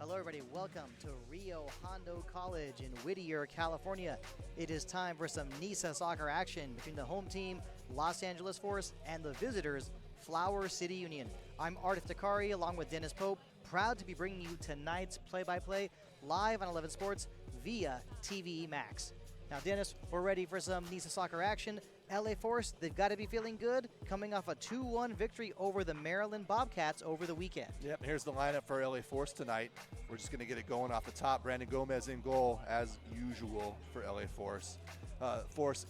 Hello, everybody. Welcome to Rio Hondo College in Whittier, California. It is time for some NISA soccer action between the home team, Los Angeles Force, and the visitors, Flower City Union. I'm Ardif Takari along with Dennis Pope, proud to be bringing you tonight's play-by-play live on 11 Sports via TVE Max. Now, Dennis, we're ready for some NISA soccer action. LA Force, they've got to be feeling good, coming off a 2-1 victory over the Maryland Bobcats over the weekend. Yep, here's the lineup for LA Force tonight. We're just going to get it going off the top. Brandon Gomez in goal, as usual for LA Force. Force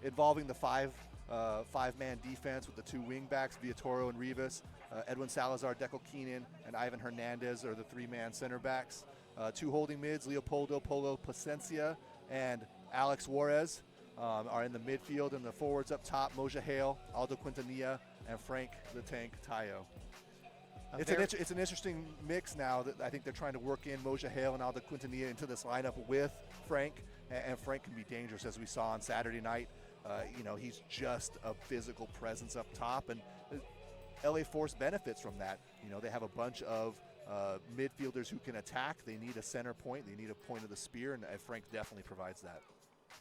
involving the five-man defense with the two wingbacks, Villatoro and Rivas. Edwin Salazar, Dekel Keenan, and Ivan Hernandez are the three-man center backs. Two holding mids, Leopoldo Polo Placencia and Alex Juarez are in the midfield, and the forwards up top, Moja Hale, Aldo Quintanilla, and Frank the Tank Tayo. It's an interesting mix now that I think they're trying to work in Moja Hale and Aldo Quintanilla into this lineup with Frank, and Frank can be dangerous, as we saw on Saturday night. He's just a physical presence up top, and LA Force benefits from that. They have a bunch of midfielders who can attack. They need a center point. They need a point of the spear, and Frank definitely provides that.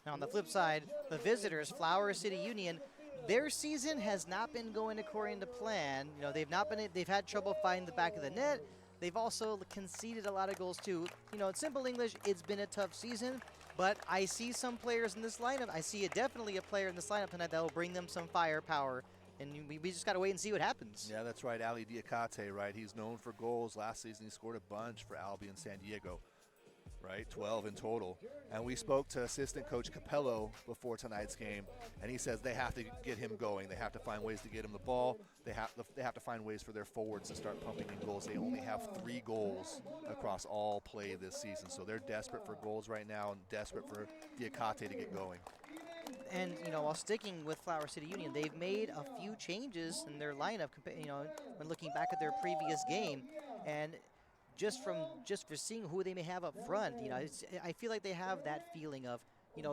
Now, on the flip side, the visitors, Flower City Union, their season has not been going according to plan. They've had trouble finding the back of the net. They've also conceded a lot of goals too. In simple English, it's been a tough season, but I see some players in this lineup. I see definitely a player in this lineup tonight that will bring them some firepower. And we just got to wait and see what happens. Yeah, that's right. Ali Diakate, right? He's known for goals. Last season, he scored a bunch for Albion San Diego, right? 12 in total. And we spoke to assistant coach Capello before tonight's game, and he says they have to get him going. They have to find ways to get him the ball. They have to find ways for their forwards to start pumping in goals. They only have 3 goals across all play this season, so they're desperate for goals right now and desperate for Diakate to get going. And, while sticking with Flower City Union, they've made a few changes in their lineup, when looking back at their previous game. And just for seeing who they may have up front, I feel like they have that feeling of,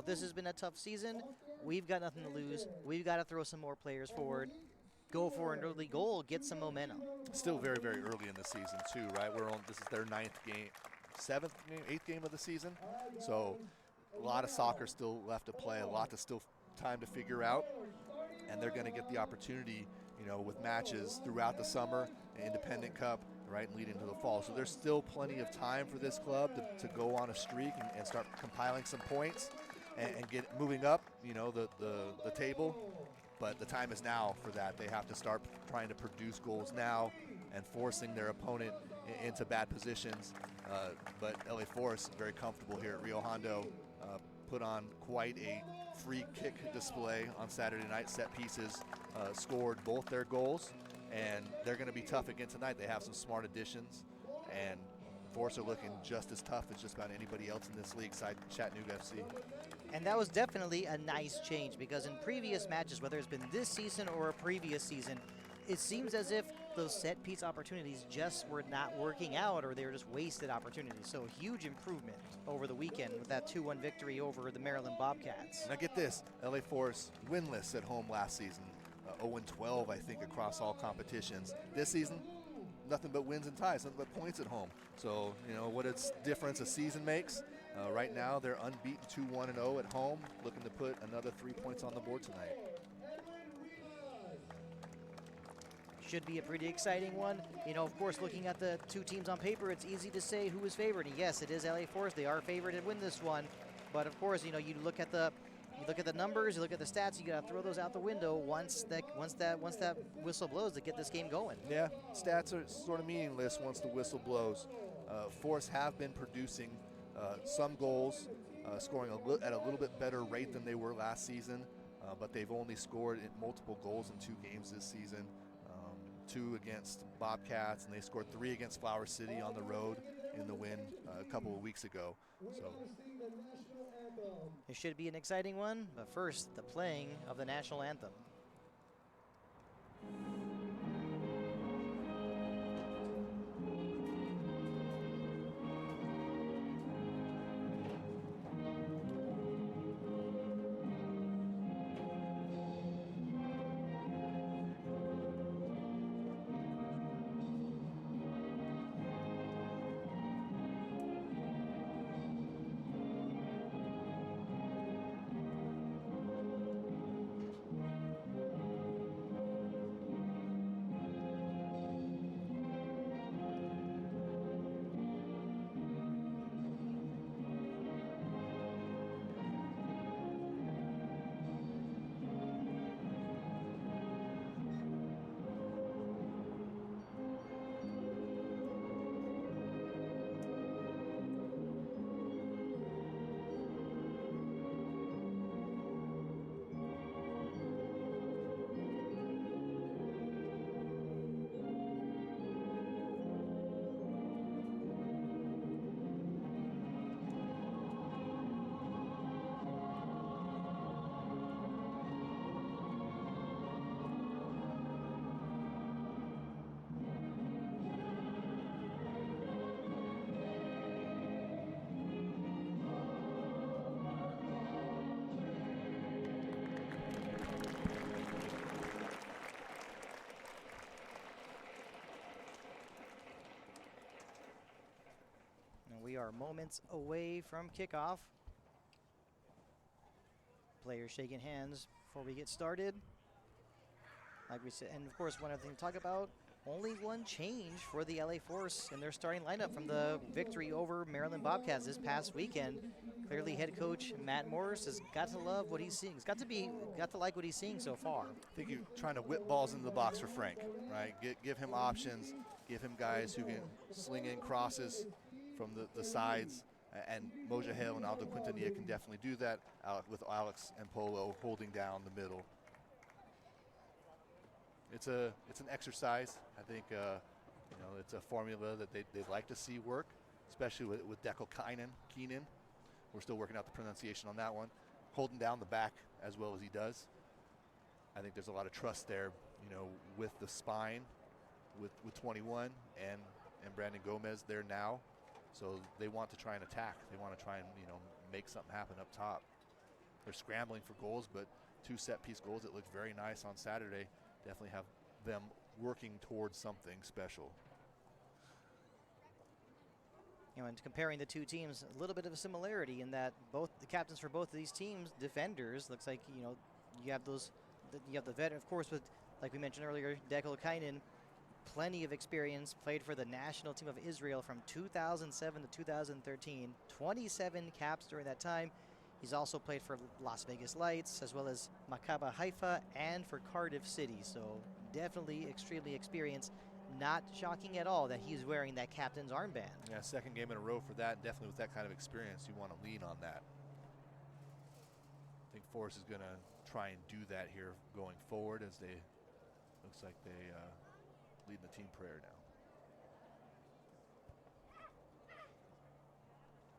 this has been a tough season. We've got nothing to lose. We've got to throw some more players forward, go for an early goal, get some momentum. Still very, very early in the season, too, right? This is their 9th game, 7th game, 8th game of the season. So a lot of soccer still left to play, a lot to still time to figure out, and they're going to get the opportunity, with matches throughout the summer, Independent Cup, right, and leading into the fall. So there's still plenty of time for this club to go on a streak and start compiling some points and get moving up, the table. But the time is now for that. They have to start trying to produce goals now and forcing their opponent into bad positions. But LA Force, very comfortable here at Rio Hondo, put on quite a free kick display on Saturday night. Set pieces scored both their goals, and they're going to be tough again tonight. They have some smart additions, and Force are looking just as tough as just about anybody else in this league, side Chattanooga FC. And that was definitely a nice change, because in previous matches, whether it's been this season or a previous season, it seems as if those set-piece opportunities just were not working out, or they were just wasted opportunities. So a huge improvement over the weekend with that 2-1 victory over the Maryland Bobcats. Now get this, LA Force winless at home last season, 0-12 I think across all competitions. This season, nothing but wins and ties, nothing but points at home. So, what a difference a season makes. Right now, they're unbeaten 2-1-0 at home, looking to put another 3 points on the board tonight. Should be a pretty exciting one. Of course, looking at the two teams on paper, it's easy to say who is favored. Yes, it is LA Force. They are favored to win this one. But of course, you look at the numbers, you look at the stats. You got to throw those out the window once that whistle blows to get this game going. Yeah, stats are sort of meaningless once the whistle blows. Force have been producing some goals, scoring at a little bit better rate than they were last season, but they've only scored multiple goals in 2 games this season. 2 against Bobcats, and they scored 3 against Flower City on the road in the win a couple of weeks ago. So it should be an exciting one, but first, the playing of the national anthem. We are moments away from kickoff. Players shaking hands before we get started. Like we said, and of course, one other thing to talk about, only one change for the LA Force in their starting lineup from the victory over Maryland Bobcats this past weekend. Clearly, head coach Matt Morris has got to love what he's seeing. He's got to like what he's seeing so far. I think you're trying to whip balls into the box for Frank, right? Give him options, give him guys who can sling in crosses from the sides, and Moja Hale and Aldo Quintanilla can definitely do that with Alex and Polo holding down the middle. It's an exercise. I think it's a formula that they'd like to see work, especially with Dekel Keenan. We're still working out the pronunciation on that one. Holding down the back as well as he does. I think there's a lot of trust there, with the spine, with 21 and Brandon Gomez there now. So they want to try and attack. They want to try and make something happen up top. They're scrambling for goals, but 2 set-piece goals that looked very nice on Saturday definitely have them working towards something special. And comparing the two teams, a little bit of a similarity in that both the captains for both of these teams, defenders, looks like you have the vet, of course, with, like we mentioned earlier, Dekel Keenan, plenty of experience, played for the national team of Israel from 2007 to 2013, 27 caps during that time. He's also played for Las Vegas Lights as well as Maccabi Haifa and for Cardiff City, so definitely extremely experienced. Not shocking at all that he's wearing that captain's armband. Yeah, second game in a row for that, and definitely with that kind of experience, you want to lean on that. I think Forrest is going to try and do that here going forward as looks like they lead the team prayer now.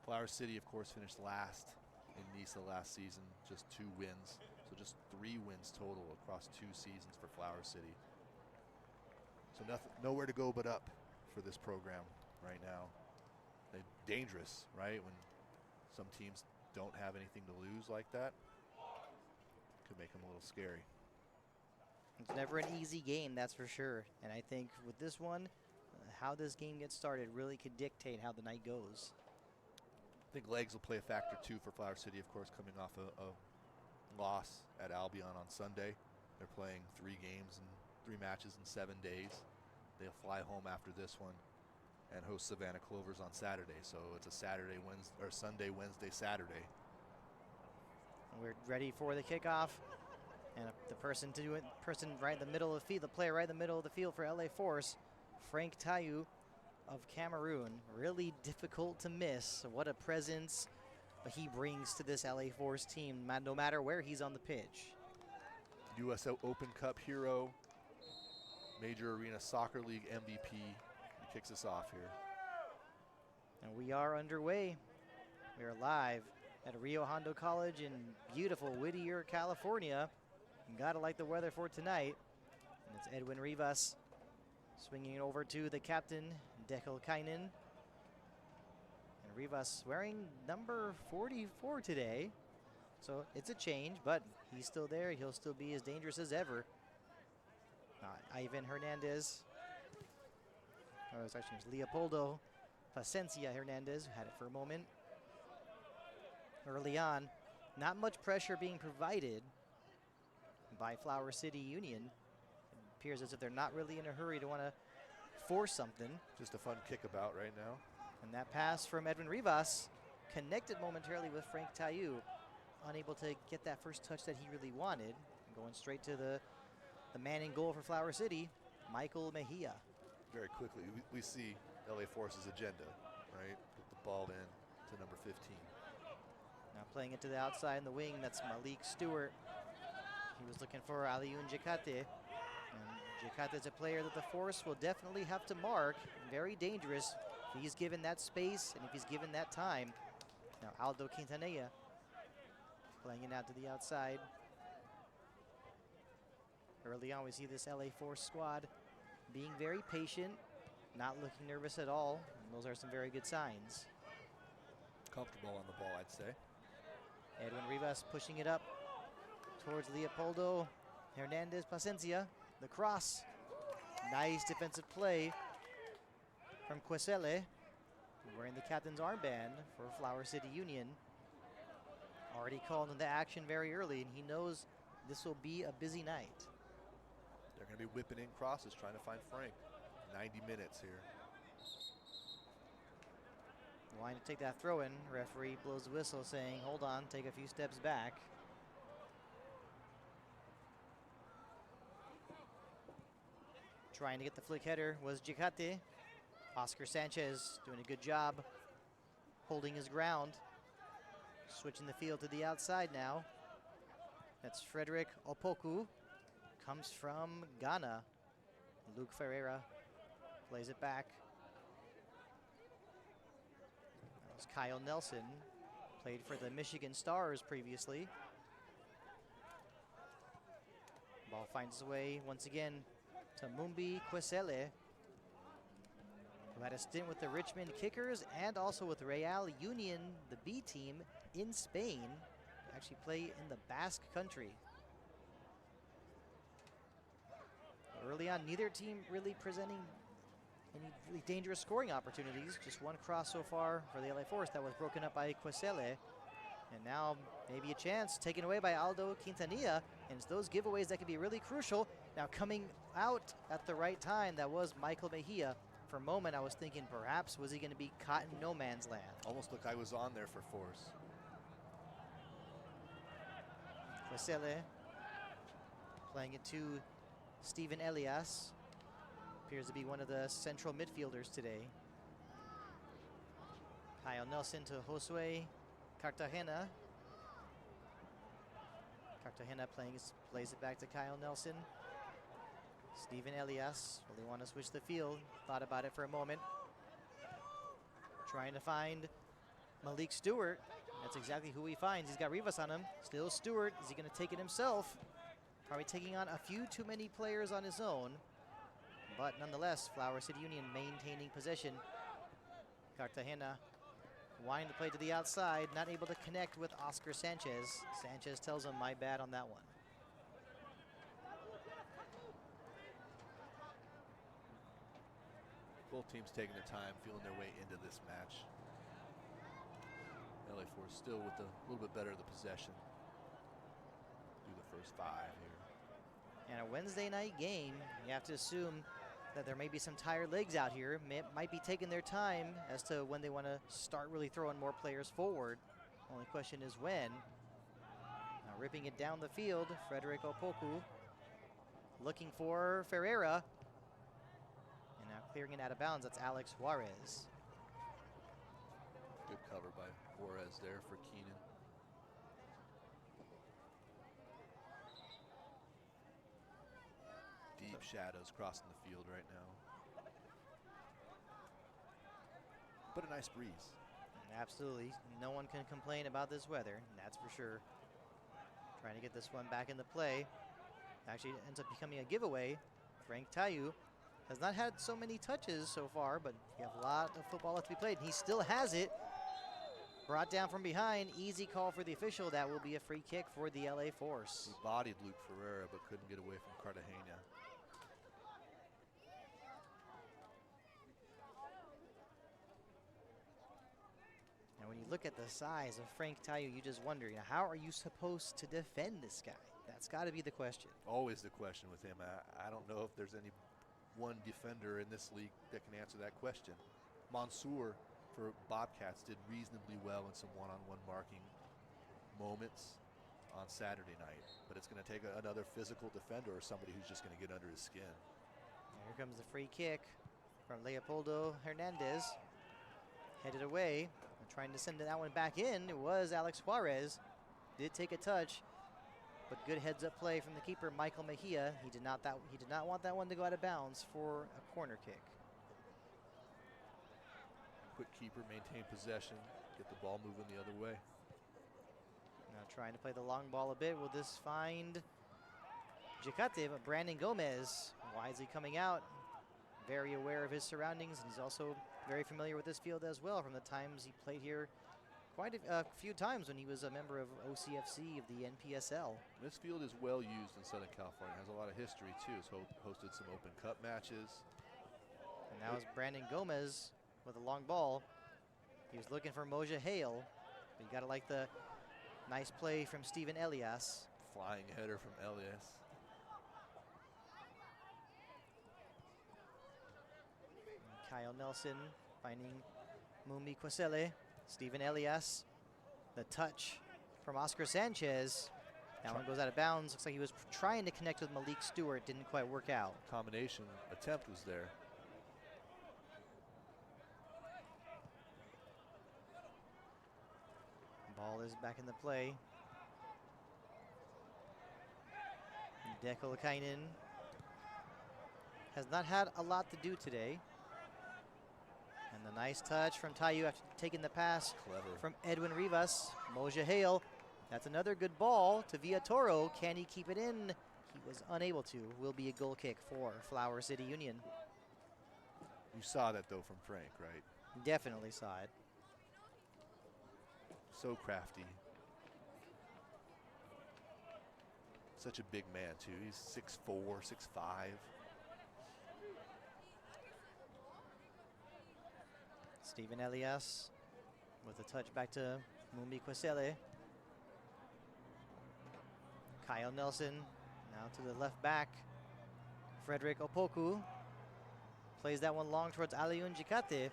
Flower City, of course, finished last in NISA last season, just 2 wins. So just 3 wins total across 2 seasons for Flower City. So nowhere to go but up for this program right now. They're dangerous, right? When some teams don't have anything to lose like that, could make them a little scary. It's never an easy game, that's for sure. And I think with this one, how this game gets started really could dictate how the night goes. I think legs will play a factor too for Flower City, of course, coming off a loss at Albion on Sunday. They're playing 3 games and 3 matches in 7 days. They'll fly home after this one and host Savannah Clovers on Saturday. So it's a Sunday, Wednesday, Saturday. We're ready for the kickoff. And the person right in the middle of the field, the player right in the middle of the field for LA Force, Frank Tayu of Cameroon. Really difficult to miss. What a presence he brings to this LA Force team, no matter where he's on the pitch. US Open Cup hero, Major Arena Soccer League MVP. He kicks us off here. And we are underway. We are live at Rio Hondo College in beautiful Whittier, California. You gotta like the weather for tonight. And it's Edwin Rivas swinging it over to the captain, Dekel Keenan. And Rivas wearing number 44 today. So it's a change, but he's still there. He'll still be as dangerous as ever. Ivan Hernandez. Oh, it was actually Leopoldo Paciencia Hernandez, who had it for a moment. Early on, not much pressure being provided by Flower City Union. It appears as if they're not really in a hurry to want to force something. Just a fun kickabout right now. And that pass from Edwin Rivas connected momentarily with Frank Tayu. Unable to get that first touch that he really wanted. Going straight to the man in goal for Flower City, Michael Mejia. Very quickly, we see LA Force's agenda, right? Put the ball in to number 15. Now playing it to the outside in the wing, that's Malik Stewart. He was looking for Alioune Jekate. And Jekate is a player that the Force will definitely have to mark. Very dangerous if he's given that space and if he's given that time. Now Aldo Quintanilla playing it out to the outside. Early on, we see this LA Force squad being very patient, not looking nervous at all. And those are some very good signs. Comfortable on the ball, I'd say. Edwin Rivas pushing it up towards Leopoldo Hernandez Paciencia. The cross. Nice defensive play from Quesele. wearing the captain's armband for Flower City Union. Already called into action very early, and he knows this will be a busy night. They're going to be whipping in crosses, trying to find Frank. 90 minutes here. Wanting to take that throw in. Referee blows the whistle saying, hold on, take a few steps back. Trying to get the flick header was Gicate. Oscar Sanchez doing a good job holding his ground. Switching the field to the outside now. That's Frederick Opoku. Comes from Ghana. Luke Ferreira plays it back. That was Kyle Nelson. Played for the Michigan Stars previously. Ball finds its way once again to Mumbi Kwesele, who had a stint with the Richmond Kickers and also with Real Union, the B team in Spain. Actually play in the Basque country. Early on, neither team really presenting any really dangerous scoring opportunities. Just one cross so far for the LA Force that was broken up by Kwesele. And now maybe a chance taken away by Aldo Quintanilla. And it's those giveaways that can be really crucial. Now coming out at the right time, that was Michael Mejia. For a moment, I was thinking perhaps was he going to be caught in no man's land. Almost looked like I was on there for Force. Kwesele playing it to Steven Elias. Appears to be one of the central midfielders today. Kyle Nelson to Josue Cartagena. Cartagena plays it back to Kyle Nelson. Steven Elias really want to switch the field. Thought about it for a moment. Trying to find Malik Stewart. That's exactly who he finds. He's got Rivas on him. Still Stewart. Is he going to take it himself? Probably taking on a few too many players on his own. But nonetheless, Flower City Union maintaining possession. Cartagena wanting to play to the outside. Not able to connect with Oscar Sanchez. Sanchez tells him, my bad on that one. Both teams taking their time, feeling their way into this match. LA Force still with a little bit better of the possession through the first 5 here. And a Wednesday night game, you have to assume that there may be some tired legs out here. Might be taking their time as to when they want to start really throwing more players forward. Only question is when. Now ripping it down the field, Frederick Opoku looking for Ferreira. And now clearing it out of bounds, that's Alex Juarez. Good cover by Juarez there for Keenan. Deep shadows crossing the field right now. But a nice breeze. Absolutely. No one can complain about this weather, that's for sure. Trying to get this one back into play. Actually ends up becoming a giveaway. Frank Tayu has not had so many touches so far, but you have a lot of football left to be played. He still has it. Brought down from behind. Easy call for the official. That will be a free kick for the LA Force. He bodied Luke Ferreira, but couldn't get away from Cartagena. Now, when you look at the size of Frank Tayu, you just wonder, how are you supposed to defend this guy? That's got to be the question. Always the question with him. I don't know if there's any one defender in this league that can answer that question. Mansour for Bobcats did reasonably well in some one-on-one marking moments on Saturday night, but it's going to take another physical defender or somebody who's just going to get under his skin. And here comes the free kick from Leopoldo Hernandez. Headed away, and trying to send that one back in. It was Alex Juarez. Did take a touch, but good heads-up play from the keeper, Michael Mejia. He did not want that one to go out of bounds for a corner kick. Quick keeper, maintain possession, get the ball moving the other way. Now trying to play the long ball a bit. Will this find Gicate? But Brandon Gomez, wisely coming out, very aware of his surroundings, and he's also very familiar with this field as well from the times he played here quite a few times when he was a member of OCFC of the NPSL. This field is well used in Southern California. It has a lot of history too. It's hosted some Open Cup matches. And that was Brandon Gomez with a long ball. He was looking for Moja Hale. But you got to like the nice play from Steven Elias. Flying header from Elias. Kyle Nelson finding Mumbi Kwesele. Steven Elias. The touch from Oscar Sanchez. That one goes out of bounds. Looks like he was trying to connect with Malik Stewart. Didn't quite work out. Combination attempt was there. Ball is back in the play. Dekelakainen has not had a lot to do today. And the nice touch from Taiyu after taking the pass Clever. from Edwin Rivas. Moja Hale. That's another good ball to Villatoro. Can he keep it in? He was unable to. Will be a goal kick for Flower City Union. You saw that though from Frank, right? Definitely saw it. So crafty. Such a big man too. He's 6'4", 6'5". Steven Elias with a touch back to Mumbi Kwesele. Kyle Nelson now to the left back. Frederick Opoku plays that one long towards Aliun Jikate.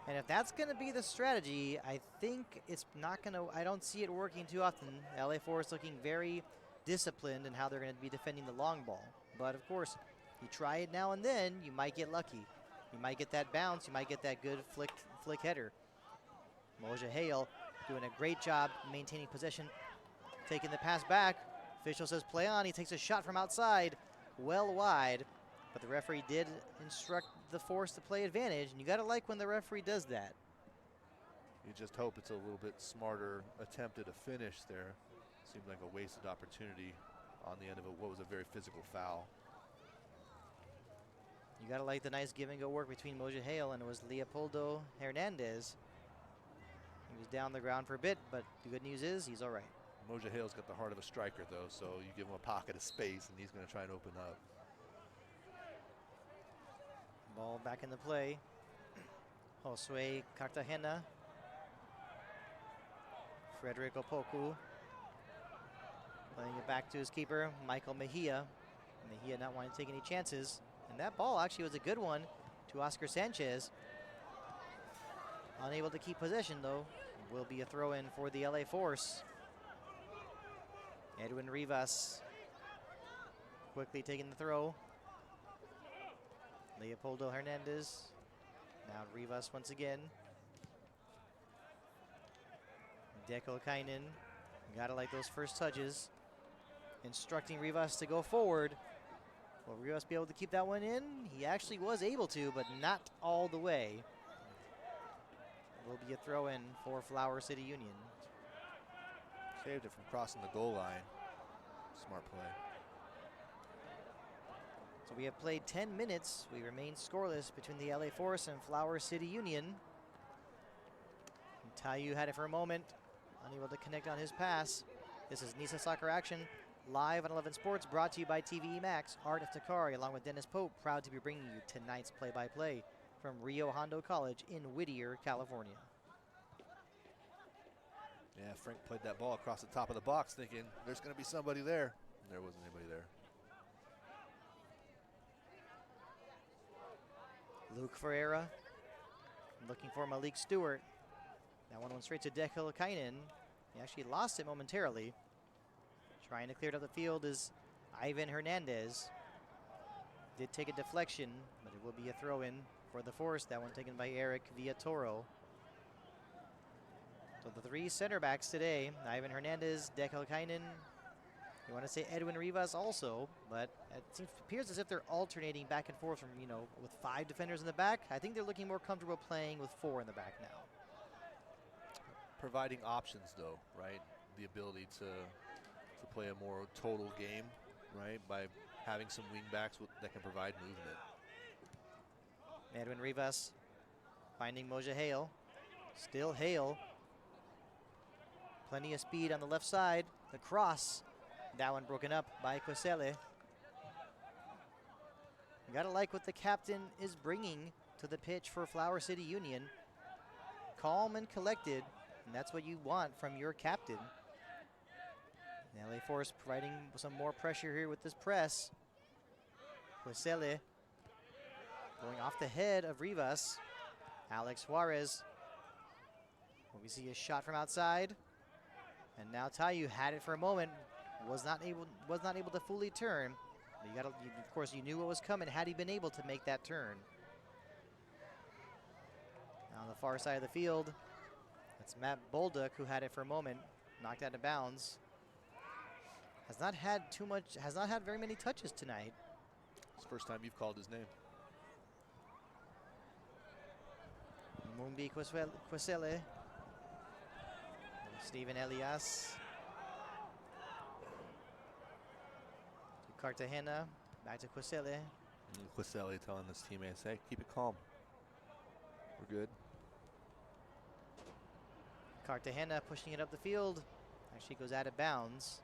And if that's going to be the strategy, I think it's not going to, I don't see it working too often. LA Forest looking very disciplined in how they're going to be defending the long ball. But of course, you try it now and then, you might get lucky. You might get that bounce, you might get that good flick header. Moja Hale doing a great job maintaining possession, taking the pass back. Official says play on, he takes a shot from outside, well wide. But the referee did instruct the Force to play advantage, and you got to like when the referee does that. You just hope it's a little bit smarter attempted a finish there. Seemed like a wasted opportunity on the end of what was a very physical foul. You got to like the nice give and go work between Moja Hale and it was Leopoldo Hernandez. He was down the ground for a bit, but the good news is he's all right. Moja Hale's got the heart of a striker though, so you give him a pocket of space and he's going to try and open up. Ball back in the play. Josue Cartagena. Frederick Opoku. Playing it back to his keeper, Michael Mejia. Mejia not wanting to take any chances. And that ball actually was a good one to Oscar Sanchez. Unable to keep possession though. Will be a throw in for the LA Force. Edwin Rivas quickly taking the throw. Leopoldo Hernandez. Now Rivas once again. Dekelakainen. Gotta like those first touches. Instructing Rivas to go forward. Will Rivas be able to keep that one in? He actually was able to, but not all the way. Will be a throw in for Flower City Union. Saved it from crossing the goal line. Smart play. So we have played 10 minutes. We remain scoreless between the LA Force and Flower City Union. And Taiyu had it for a moment, unable to connect on his pass. This is NISA Soccer Action, live on 11 Sports, brought to you by TVE Max. Art of Takari, along with Dennis Pope, proud to be bringing you tonight's play-by-play from Rio Hondo College in Whittier, California. Yeah, Frank played that ball across the top of the box thinking there's going to be somebody there. And there wasn't anybody there. Luke Ferreira looking for Malik Stewart. That one went straight to Dekelakainen. He actually lost it momentarily. Trying to clear it up the field is Ivan Hernandez. Did take a deflection, but it will be a throw-in for the Force. That one taken by Eric Villatoro. So the three center backs today, Ivan Hernandez, Dekelakainen. You want to say Edwin Rivas also, but it appears as if they're alternating back and forth from, with 5 defenders in the back. I think they're looking more comfortable playing with 4 in the back now. Providing options though, right? The ability to play a more total game, right? By having some wing backs that can provide movement. Edwin Rivas finding Moja Hale. Still Hale. Plenty of speed on the left side. The cross. That one broken up by Kwesele. You gotta like what the captain is bringing to the pitch for Flower City Union. calm and collected, and that's what you want from your captain. And LA Force providing some more pressure here with this press. Quisele going off the head of Rivas. Alex Juarez. We see a shot from outside. And now Tayu had it for a moment. Was not able to fully turn. But of course, you knew what was coming had he been able to make that turn. Now on the far side of the field, it's Matt Bolduc who had it for a moment, knocked out of bounds. Has not had very many touches tonight. It's the first time you've called his name. Mumbi Quisele. Steven Elias. To Cartagena. Back to Quisele. Quisele telling his teammates, hey, keep it calm. We're good. Cartagena pushing it up the field. Actually goes out of bounds.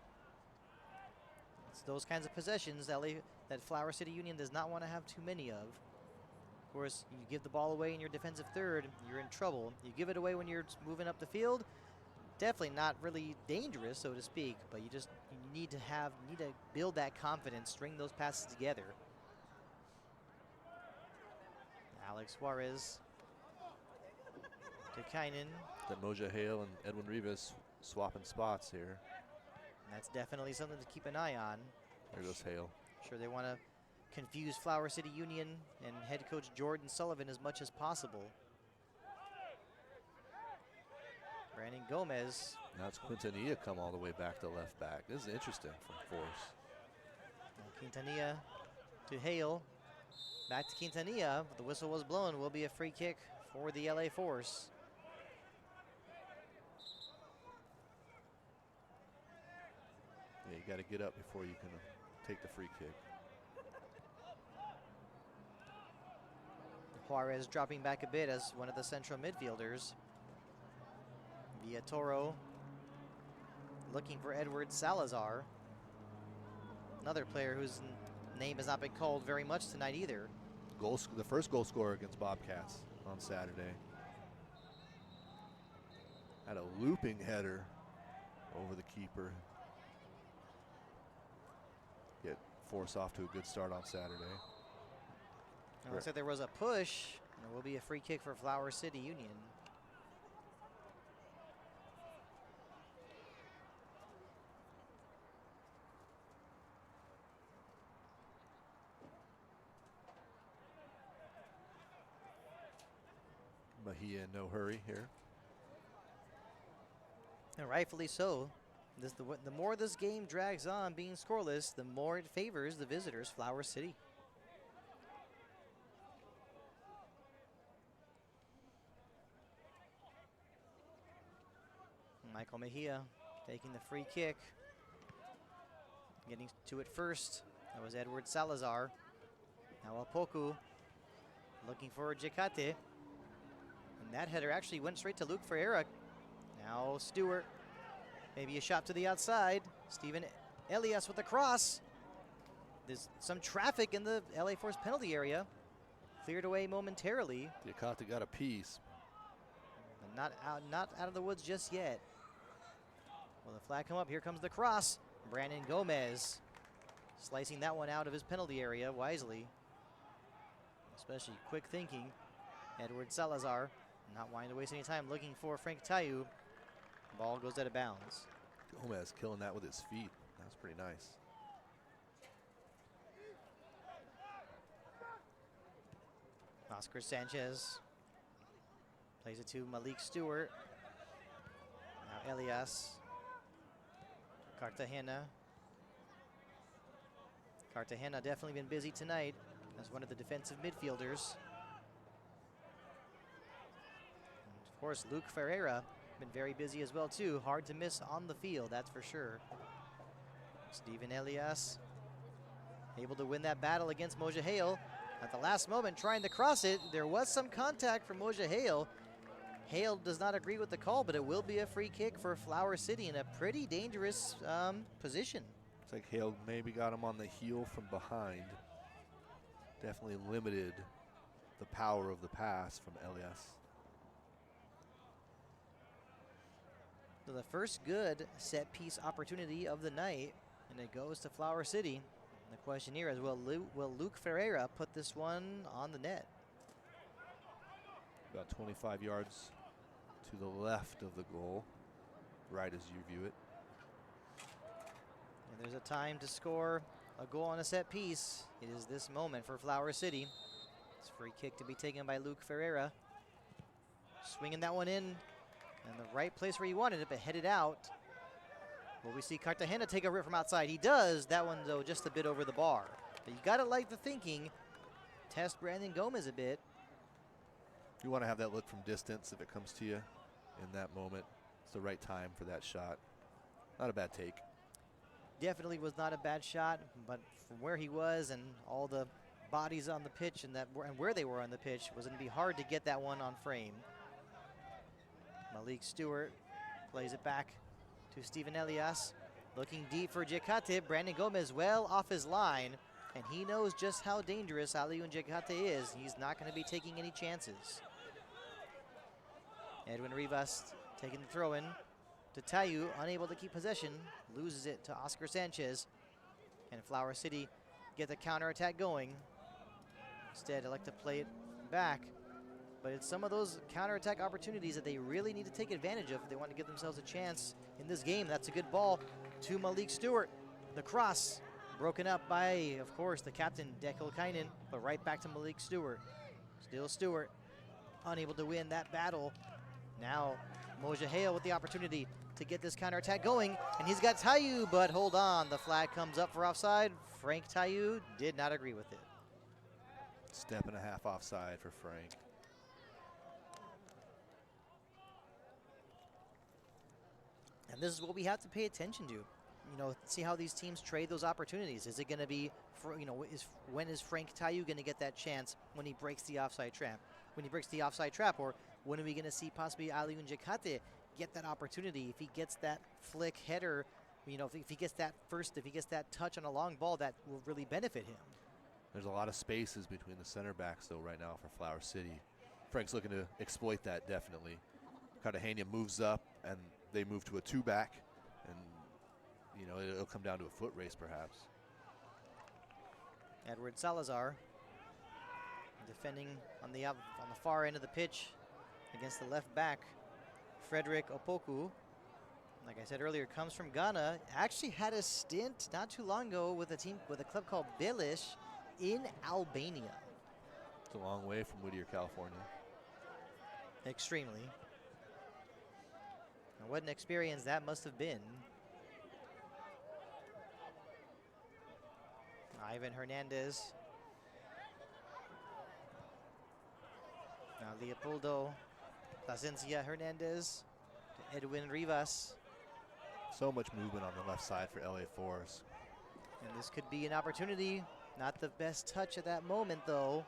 It's those kinds of possessions that Flower City Union does not want to have too many of. Of course, you give the ball away in your defensive third, you're in trouble. You give it away when you're moving up the field, definitely not really dangerous, so to speak, but you need to build that confidence, string those passes together. Alex Juarez to Kynan. That Moja Hale and Edwin Rivas swapping spots here. And that's definitely something to keep an eye on. There goes Hale. Sure they want to confuse Flower City Union and head coach Jordan Sullivan as much as possible. Brandon Gomez. Now it's Quintanilla come all the way back to left back. This is interesting from Force. Quintanilla to Hale. Back to Quintanilla. The whistle was blown. Will be a free kick for the LA Force. Yeah, you got to get up before you can take the free kick. Juarez dropping back a bit as one of the central midfielders. Villatoro looking for Edward Salazar. Another player whose name has not been called very much tonight either. The first goal scorer against Bobcats on Saturday. Had a looping header over the keeper. Get Force off to a good start on Saturday. It looks like there was a push, and it will be a free kick for Flower City Union. Mejia in no hurry here. And rightfully so. The more this game drags on being scoreless, the more it favors the visitors, Flower City. Michael Mejia taking the free kick. Getting to it first. That was Edward Salazar. Now Apoku looking for Jicate. And that header actually went straight to Luke Ferreira. Now Stewart. Maybe a shot to the outside. Steven Elias with the cross. There's some traffic in the LA Force penalty area. Cleared away momentarily. Jicate got a piece. But not out of the woods just yet. Will the flag come up? Here comes the cross. Brandon Gomez slicing that one out of his penalty area wisely. Especially quick thinking. Edward Salazar not wanting to waste any time, looking for Frank Tayu. Ball goes out of bounds. Gomez killing that with his feet. That's pretty nice. Oscar Sanchez plays it to Malik Stewart. Now Elias. Cartagena. Cartagena definitely been busy tonight as one of the defensive midfielders. And of course, Luke Ferreira been very busy as well too. Hard to miss on the field, that's for sure. Steven Elias able to win that battle against Moja Hale. At the last moment trying to cross it. There was some contact from Moja Hale. Hale does not agree with the call, but it will be a free kick for Flower City in a pretty dangerous position. Looks like Hale maybe got him on the heel from behind. Definitely limited the power of the pass from Elias. So the first good set piece opportunity of the night, and it goes to Flower City. The question here is, will Luke Ferreira put this one on the net? About 25 yards to the left of the goal, right as you view it. And there's a time to score a goal on a set piece. It is this moment for Flower City. It's a free kick to be taken by Luke Ferreira. Swinging that one in the right place where he wanted it, but headed out. Will we see Cartagena take a rip from outside? He does. That one, though, just a bit over the bar. But you got to like the thinking. Test Brandon Gomez a bit. You want to have that look from distance if it comes to you in that moment. It's the right time for that shot. Not a bad take. Definitely was not a bad shot, but from where he was and all the bodies on the pitch and where they were on the pitch, it was going to be hard to get that one on frame. Malik Stewart plays it back to Steven Elias. Looking deep for Jekate. Brandon Gomez well off his line, and he knows just how dangerous Aliun Jekate is. He's not going to be taking any chances. Edwin Rivas taking the throw-in to Tayu, unable to keep possession, loses it to Oscar Sanchez. And Flower City get the counterattack going. Instead, elect to play it back. But it's some of those counterattack opportunities that they really need to take advantage of if they want to give themselves a chance in this game. That's a good ball to Malik Stewart. The cross broken up by, of course, the captain, Dekil Kainen, but right back to Malik Stewart. Still Stewart, unable to win that battle. Now, Moja Hale with the opportunity to get this counterattack going, and he's got Tayu, but hold on, the flag comes up for offside. Frank Tayu did not agree with it. Step and a half offside for Frank. And this is what we have to pay attention to. You know, see how these teams trade those opportunities. Is it going to be, when is Frank Tayu going to get that chance when he breaks the offside trap? When he breaks the offside trap, or when are we going to see possibly Aliun Jekate get that opportunity? If he gets that flick header, you know, if he gets that touch on a long ball, that will really benefit him. There's a lot of spaces between the center backs, though, right now for Flower City. Frank's looking to exploit that, definitely. Cartagena moves up, and they move to a two-back, and, you know, it'll come down to a foot race, perhaps. Edward Salazar defending on the far end of the pitch against the left back, Frederick Opoku. Like I said earlier, comes from Ghana. Actually had a stint not too long ago with a club called Belish in Albania. It's a long way from Whittier, California. Extremely. And what an experience that must have been. Ivan Hernandez. Now Leopoldo Plasencia Hernandez to Edwin Rivas. So much movement on the left side for LA Force. And this could be an opportunity. Not the best touch at that moment, though.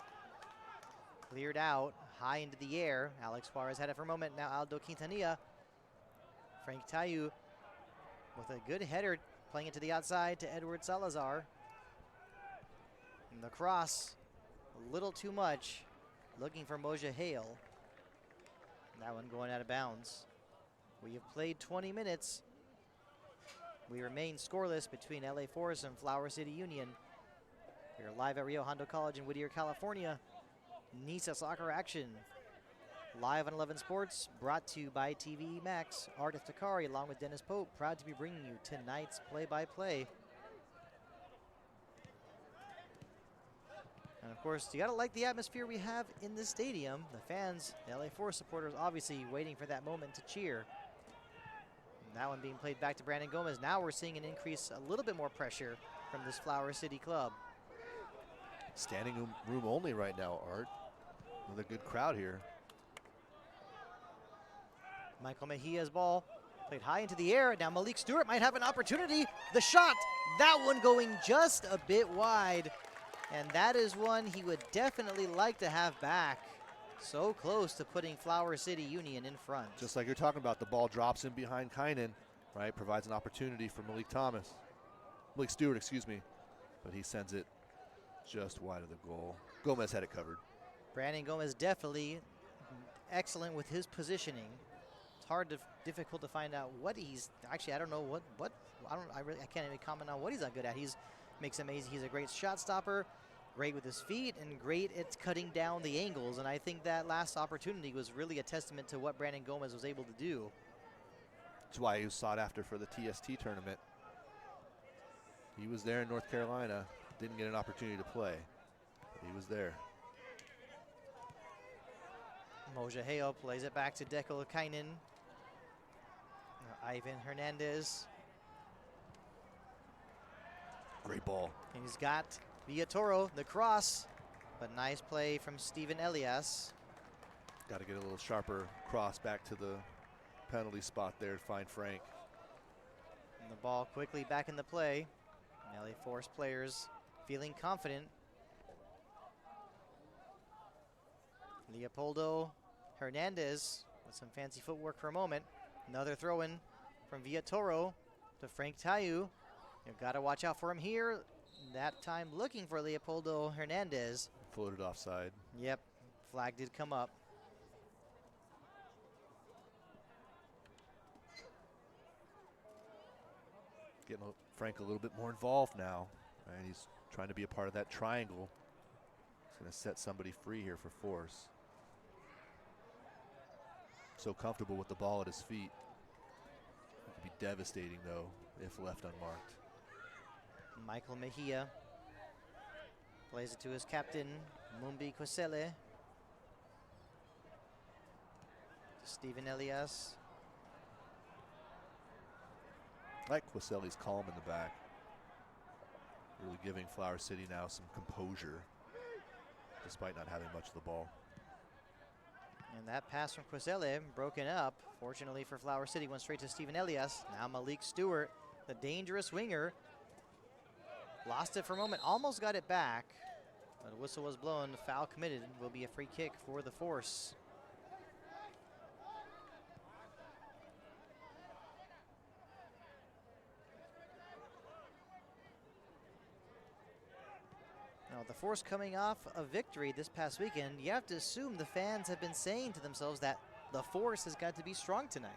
Cleared out, high into the air. Alex Suarez had it for a moment. Now Aldo Quintanilla. Frank Tayu with a good header, playing it to the outside to Edward Salazar. And the cross, a little too much. Looking for Moja Hale. That one going out of bounds. We have played 20 minutes. We remain scoreless between LA Force and Flower City Union. We are live at Rio Hondo College in Whittier, California. NISA soccer action. Live on 11 Sports, brought to you by TV Max. Art Takari along with Dennis Pope, proud to be bringing you tonight's play-by-play. And of course, you gotta like the atmosphere we have in the stadium. The fans, the LA Force supporters, obviously waiting for that moment to cheer. And that one being played back to Brandon Gomez. Now we're seeing an increase, a little bit more pressure from this Flower City club. Standing room only right now, Art. With a good crowd here. Michael Mejia's ball played high into the air. Now Malik Stewart might have an opportunity. The shot, that one going just a bit wide. And that is one he would definitely like to have back. So close to putting Flower City Union in front. Just like you're talking about, the ball drops in behind Kainen, right? Provides an opportunity for Malik Stewart, excuse me. But he sends it just wide of the goal. Gomez had it covered. Brandon Gomez definitely excellent with his positioning. difficult to find out what he's actually. I don't know what I can't even comment on what he's not good at. He's amazing. He's a great shot stopper, great with his feet, and great at cutting down the angles. And I think that last opportunity was really a testament to what Brandon Gomez was able to do. That's why he was sought after for the TST tournament. He was there in North Carolina, didn't get an opportunity to play. He was there. Mojaheo plays it back to Dekel Kainen. Ivan Hernandez. Great ball. And he's got Villatoro, the cross, but nice play from Steven Elias. Got to get a little sharper cross back to the penalty spot there to find Frank. And the ball quickly back in the play. LA Force players feeling confident. Leopoldo Hernandez with some fancy footwork for a moment. Another throw-in from Villatoro to Frank Tayu. You've got to watch out for him here. That time looking for Leopoldo Hernandez. Floated offside. Yep, flag did come up. Getting Frank a little bit more involved now. Right? He's trying to be a part of that triangle. He's going to set somebody free here for Force. So comfortable with the ball at his feet. It could be devastating, though, if left unmarked. Michael Mejia plays it to his captain, Mumbi Kwesele. Steven Elias. I like Kwesele's calm in the back. Really giving Flower City now some composure, despite not having much of the ball. And that pass from Kwesele broken up. Fortunately for Flower City, went straight to Steven Elias. Now Malik Stewart, the dangerous winger. Lost it for a moment, almost got it back. But a whistle was blown, foul committed. Will be a free kick for the Force. Now, the Force coming off a victory this past weekend, you have to assume the fans have been saying to themselves that the Force has got to be strong tonight.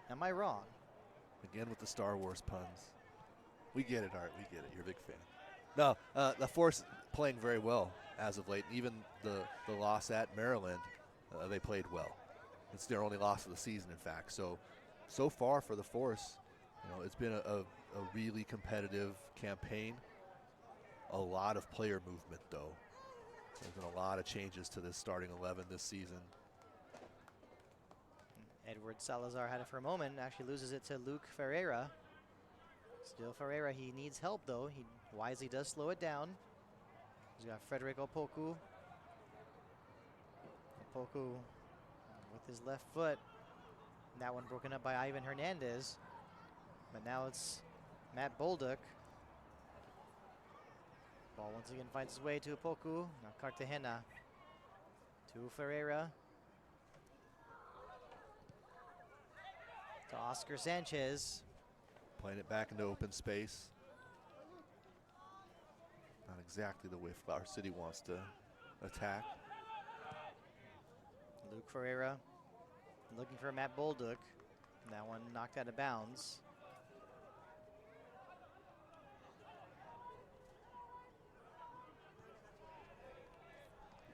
Am I wrong? Again with the Star Wars puns. We get it, Art. We get it. You're a big fan. No, the Force playing very well as of late. Even the loss at Maryland, they played well. It's their only loss of the season, in fact. So far for the Force, it's been a really competitive campaign. A lot of player movement, though. There's been a lot of changes to this starting 11 this season. Edward Salazar had it for a moment, actually loses it to Luke Ferreira. Still Ferreira, he needs help though. He wisely does slow it down. He's got Frederick Opoku. Opoku with his left foot. That one broken up by Ivan Hernandez. But now it's Matt Bolduc. Ball once again finds its way to Opoku. Now Cartagena to Ferreira. To Oscar Sanchez. Playing it back into open space. Not exactly the way Flower City wants to attack. Luke Ferreira looking for Matt Bolduc. That one knocked out of bounds.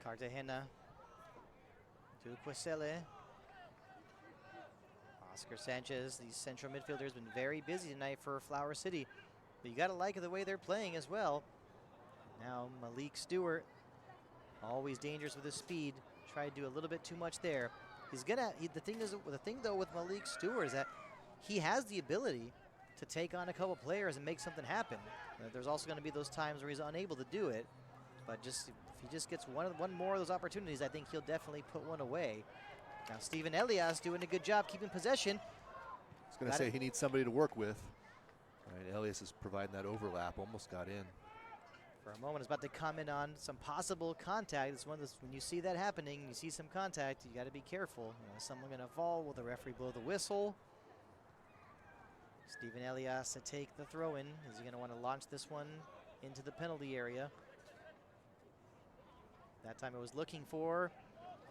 Cartagena to Kwesele. Oscar Sanchez, these central midfielders, been very busy tonight for Flower City. But you got to like the way they're playing as well. Now Malik Stewart, always dangerous with his speed. Tried to do a little bit too much there. The thing though with Malik Stewart is that he has the ability to take on a couple players and make something happen. There's also going to be those times where he's unable to do it. But if he just gets one more of those opportunities, I think he'll definitely put one away. Now Steven Elias doing a good job keeping possession. I was going to say he needs somebody to work with. Right, Elias is providing that overlap, almost got in. For a moment, I was about to comment on some possible contact. It's when you see that happening, you see some contact, you got to be careful. Is someone going to fall? Will the referee blow the whistle? Steven Elias to take the throw-in. Is he going to want to launch this one into the penalty area? That time it was looking for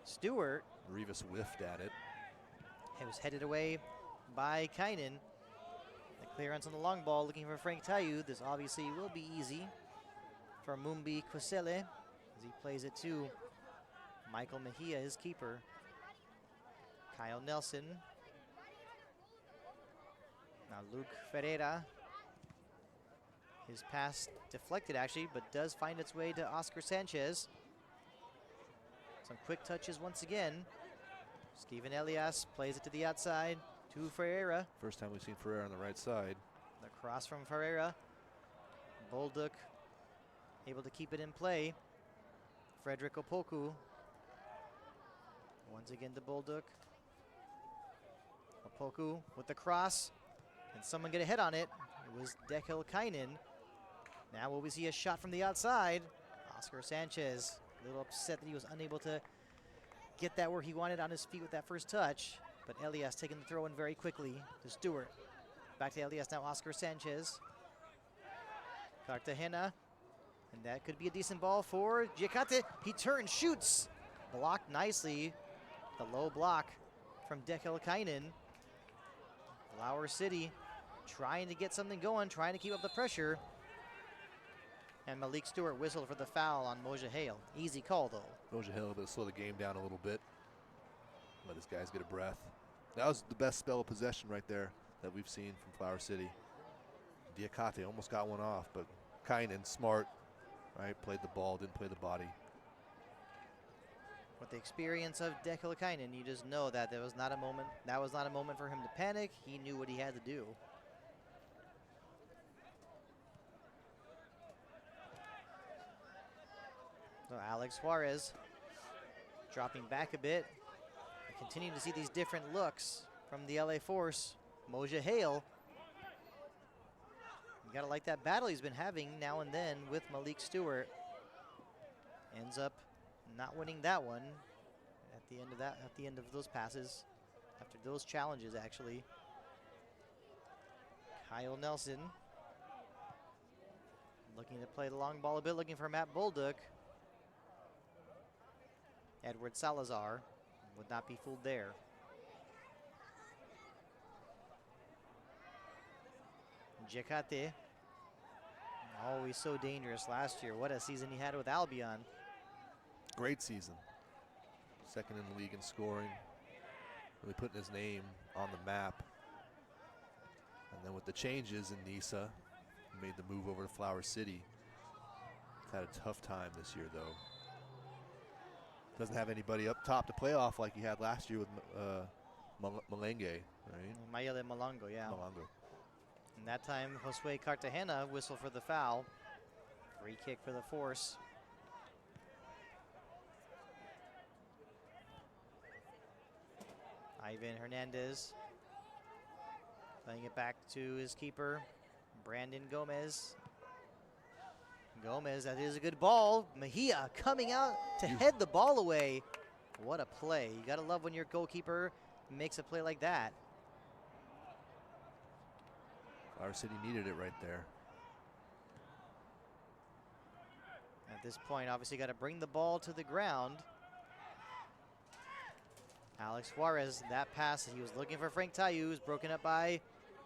Stewart. Rivas whiffed at it. It was headed away by Kainen. The clearance on the long ball, looking for Frank Tayu. This obviously will be easy for Mumbi Kwesele as he plays it to Michael Mejia, his keeper. Kyle Nelson. Now Luke Ferreira. His pass deflected actually, but does find its way to Oscar Sanchez. Some quick touches once again. Steven Elias plays it to the outside to Ferreira. First time we've seen Ferreira on the right side. The cross from Ferreira. Bolduc able to keep it in play. Frederick Opoku. Once again to Bolduc. Opoku with the cross. Can someone get a head on it? It was Dekel Kainen. Now will we see a shot from the outside? Oscar Sanchez, a little upset that he was unable to get that where he wanted on his feet with that first touch. But Elias taking the throw in very quickly to Stewart. Back to Elias now, Oscar Sanchez. Cartagena. And that could be a decent ball for Giacate. He turns, shoots. Blocked nicely. The low block from Dekel Kainen. Flower City trying to get something going, trying to keep up the pressure. And Malik Stewart whistled for the foul on Moja Hale. Easy call though. Moja Hale will slow the game down a little bit. Let his guys get a breath. That was the best spell of possession right there that we've seen from Flower City. Diakate almost got one off, but Kainen, smart, right? Played the ball, didn't play the body. With the experience of Dekel Kainen, you just know that there was not a moment. That was not a moment for him to panic. He knew what he had to do. So Alex Juarez dropping back a bit. We continue to see these different looks from the LA Force. Moja Hale. You gotta like that battle he's been having now and then with Malik Stewart. Ends up not winning that one at the end of those passes, after those challenges actually. Kyle Nelson looking to play the long ball a bit, looking for Matt Bolduc. Edward Salazar would not be fooled there. Giacate, always so dangerous last year. What a season he had with Albion. Great season. Second in the league in scoring. Really putting his name on the map. And then with the changes in Nisa, made the move over to Flower City. He's had a tough time this year though. Doesn't have anybody up top to play off like he had last year with Malenge, right? Mayele Malongo, yeah. Malongo. And that time, Josue Cartagena whistled for the foul. Free kick for the Force. Ivan Hernandez playing it back to his keeper, Brandon Gomez. Gomez, that is a good ball. Mejia coming out to head the ball away. What a play. You gotta love when your goalkeeper makes a play like that. Flower City needed it right there. At this point, obviously got to bring the ball to the ground. Alex Juarez, that pass, he was looking for Frank Tayu, was broken up by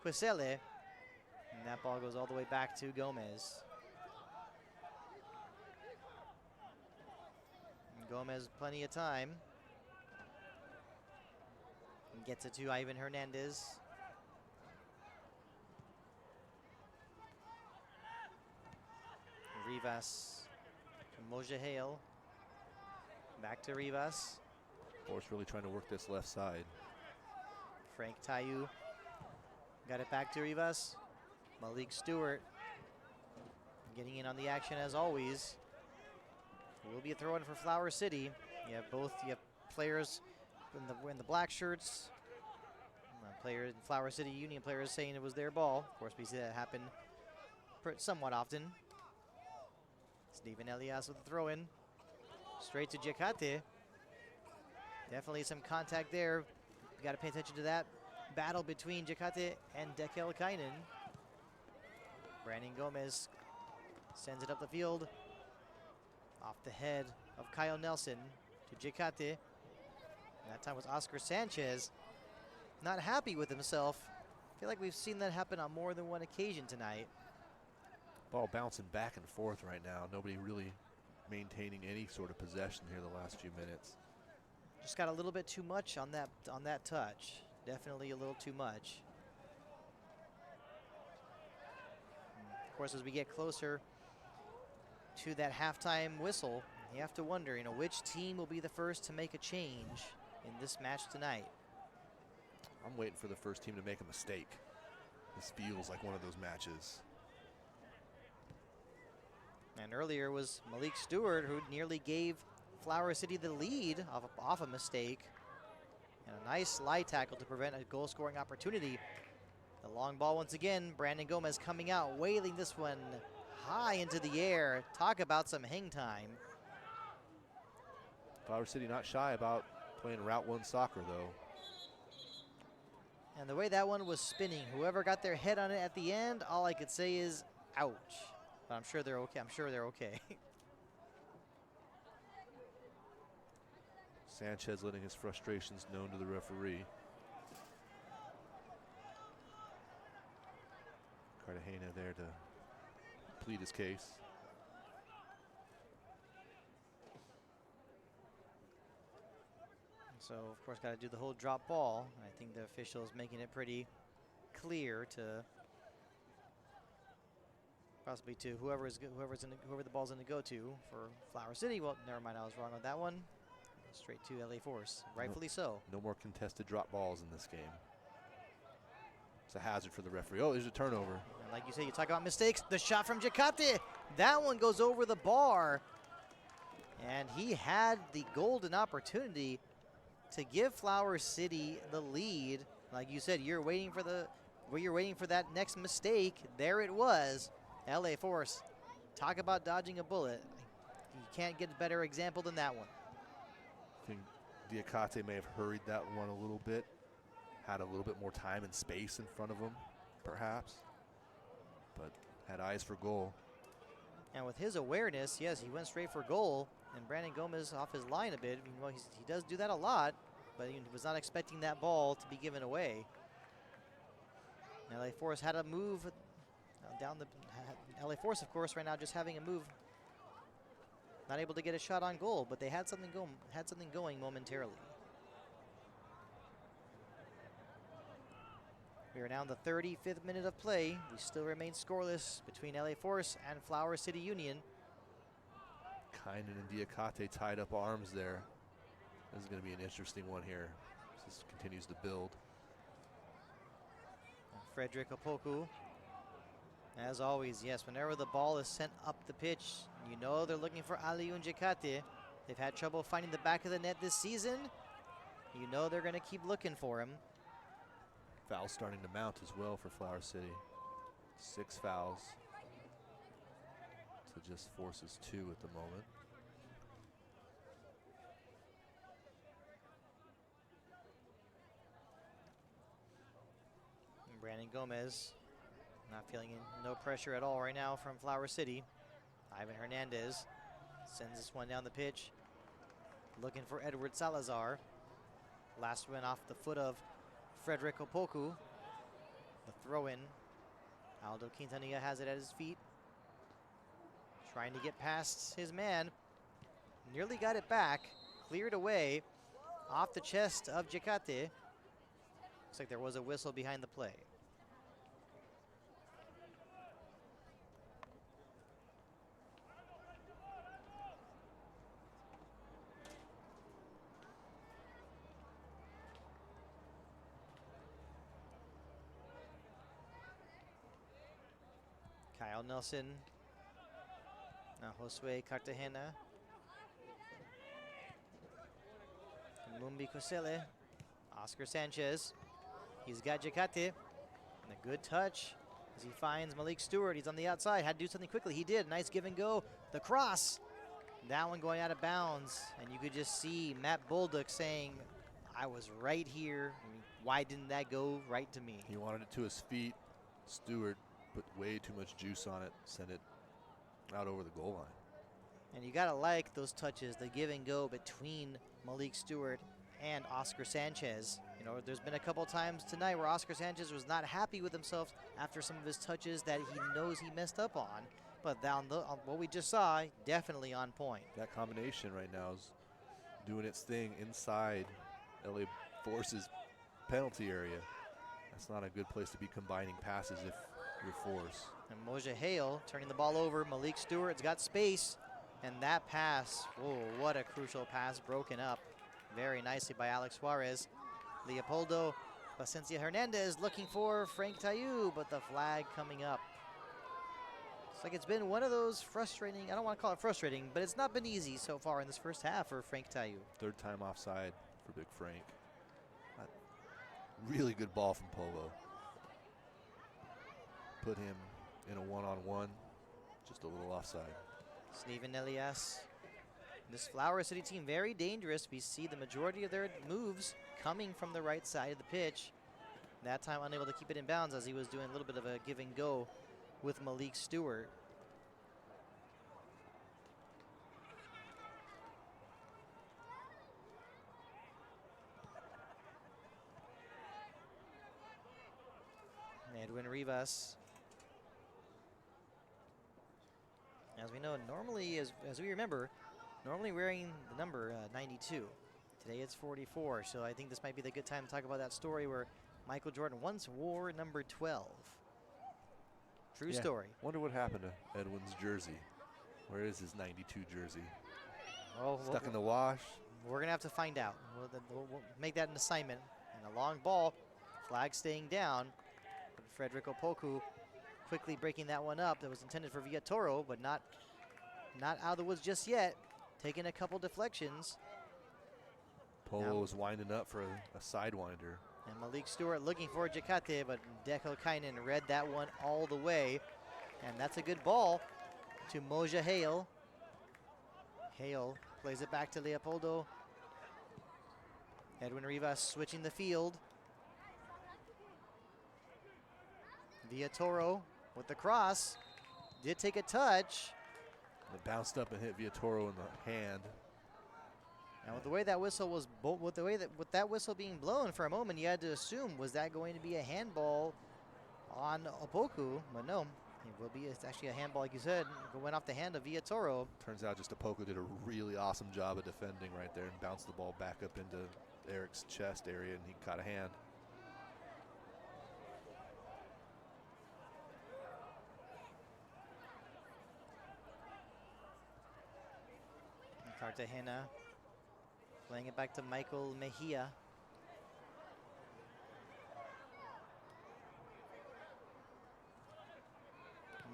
Kwesele. And that ball goes all the way back to Gomez. And Gomez, plenty of time. And gets it to Ivan Hernandez. Rivas to Moja Hale. Back to Rivas. Force really trying to work this left side. Frank Tayu got it back to Rivas. Malik Stewart getting in on the action as always. Will be a throw in for Flower City. You have players in the black shirts. Players, Flower City Union players saying it was their ball. Of course, we see that happen somewhat often. Steven Elias with the throw in. Straight to Giacate. Definitely some contact there. You got to pay attention to that battle between Giacate and Dekel Kainen. Brandon Gomez sends it up the field. Off the head of Kyle Nelson to Giacate. That time was Oscar Sanchez. not happy with himself. I feel like we've seen that happen on more than one occasion tonight. Ball bouncing back and forth right now. Nobody really maintaining any sort of possession here the last few minutes. Just got a little bit too much on that touch. Definitely a little too much. Of course, as we get closer to that halftime whistle, you have to wonder, which team will be the first to make a change in this match tonight. I'm waiting for the first team to make a mistake. This feels like one of those matches. And earlier was Malik Stewart, who nearly gave Flower City the lead off a mistake. And a nice slide tackle to prevent a goal-scoring opportunity. The long ball once again, Brandon Gomez coming out, wailing this one high into the air. Talk about some hang time. Flower City not shy about playing Route 1 soccer, though. And the way that one was spinning, whoever got their head on it at the end, all I could say is, ouch. But I'm sure they're okay. I'm sure they're okay. Sanchez letting his frustrations known to the referee. Cartagena there to plead his case. So, of course, got to do the whole drop ball. I think the official is making it pretty clear to possibly to whoever the ball's going to go to for Flower City. Well, never mind, I was wrong on that one. Straight to LA Force, rightfully so. No more contested drop balls in this game. It's a hazard for the referee. Oh, there's a turnover. And like you say, you talk about mistakes. The shot from Jacate, that one goes over the bar. And he had the golden opportunity to give Flower City the lead. Like you said, you're waiting for that next mistake. There it was. LA Force, talk about dodging a bullet. You can't get a better example than that one. I think Diacate may have hurried that one a little bit, had a little bit more time and space in front of him, perhaps, but had eyes for goal. And with his awareness, yes, he went straight for goal, and Brandon Gomez off his line a bit. He does do that a lot, but he was not expecting that ball to be given away. LA Force had a move down the. LA Force, of course, right now just having a move. Not able to get a shot on goal, but they had something going momentarily. We are now in the 35th minute of play. We still remain scoreless between LA Force and Flower City Union. Kynan and Diacate tied up arms there. This is going to be an interesting one here. This continues to build. Frederick Opoku. As always, yes, whenever the ball is sent up the pitch, you know they're looking for Alioune Jacate. They've had trouble finding the back of the net this season. You know they're going to keep looking for him. Fouls starting to mount as well for Flower City. 6 fouls to just Force's 2 at the moment. And Brandon Gomez not feeling no pressure at all right now from Flower City. Ivan Hernandez sends this one down the pitch, looking for Edward Salazar. Last one off the foot of Frederick Opoku. The throw-in. Aldo Quintanilla has it at his feet. Trying to get past his man. Nearly got it back. Cleared away off the chest of Jacate. Looks like there was a whistle behind the play. Kyle Nelson. Now Josue Cartagena. Mumbi Kosele. Oscar Sanchez. He's got Jacate. And a good touch as he finds Malik Stewart. He's on the outside. Had to do something quickly. He did. Nice give and go. The cross. That one going out of bounds. And you could just see Matt Bolduc saying, I was right here. I mean, why didn't that go right to me? He wanted it to his feet. Stewart put way too much juice on it. Sent it out over the goal line. And you gotta like those touches, the give and go between Malik Stewart and Oscar Sanchez. You know, there's been a couple times tonight where Oscar Sanchez was not happy with himself after some of his touches that he knows he messed up on. But on what we just saw, definitely on point. That combination right now is doing its thing inside LA Force's penalty area. That's not a good place to be combining passes if you're Force. And Moja Hale turning the ball over. Malik Stewart's got space. And that pass, whoa, what a crucial pass, broken up very nicely by Alex Suarez. Leopoldo Placencia Hernandez looking for Frank Tayu, but the flag coming up. It's like it's been one of those frustrating, I don't want to call it frustrating, but it's not been easy so far in this first half for Frank Tayu. Third time offside for Big Frank. Really good ball from Polo. Put him in a one-on-one, just a little offside. Steven Elias. This Flower City team, very dangerous. We see the majority of their moves coming from the right side of the pitch. That time unable to keep it in bounds as he was doing a little bit of a give and go with Malik Stewart. Edwin Rivas. As we know, normally, as we remember, normally wearing the number 92. Today it's 44, so I think this might be the good time to talk about that story where Michael Jordan once wore number 12. True story. Wonder what happened to Edwin's jersey. Where is his 92 jersey? Oh, Stuck in the wash? We're going to have to find out. We'll make that an assignment. And a long ball, flag staying down. But Frederick Opoku quickly breaking that one up. That was intended for Villatoro, but not out of the woods just yet. Taking a couple deflections. Polo was winding up for a sidewinder. And Malik Stewart looking for Jakate, but Deco Kainen read that one all the way. And that's a good ball to Moja Hale. Hale plays it back to Leopoldo. Edwin Rivas switching the field. Villatoro with the cross. Did take a touch. It bounced up and hit Villatoro in the hand. And with the way that whistle was, with that whistle being blown for a moment, you had to assume, was that going to be a handball on Opoku? But no, it will be. It's actually a handball, like you said. It went off the hand of Villatoro. Turns out just Opoku did a really awesome job of defending right there and bounced the ball back up into Eric's chest area, and he caught a hand. Cartagena playing it back to Michael Mejia.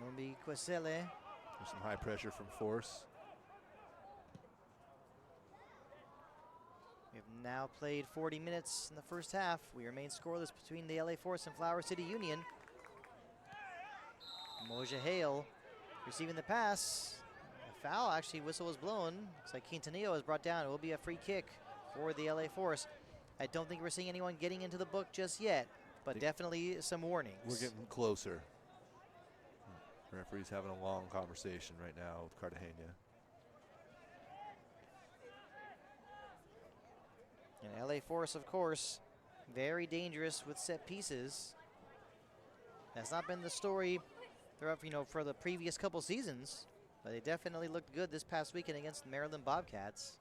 Mumbi Kwesele. There's some high pressure from Force. We've now played 40 minutes in the first half. We remain scoreless between the LA Force and Flower City Union. Moja Hale receiving the pass. A foul, actually, whistle was blown. Looks like Quintanillo is brought down. It will be a free kick for the LA Force. I don't think we're seeing anyone getting into the book just yet, but definitely some warnings. We're getting closer. The referee's having a long conversation right now with Cartagena. And LA Force, of course, very dangerous with set pieces. That's not been the story throughout, for the previous couple seasons, but they definitely looked good this past weekend against the Maryland Bobcats.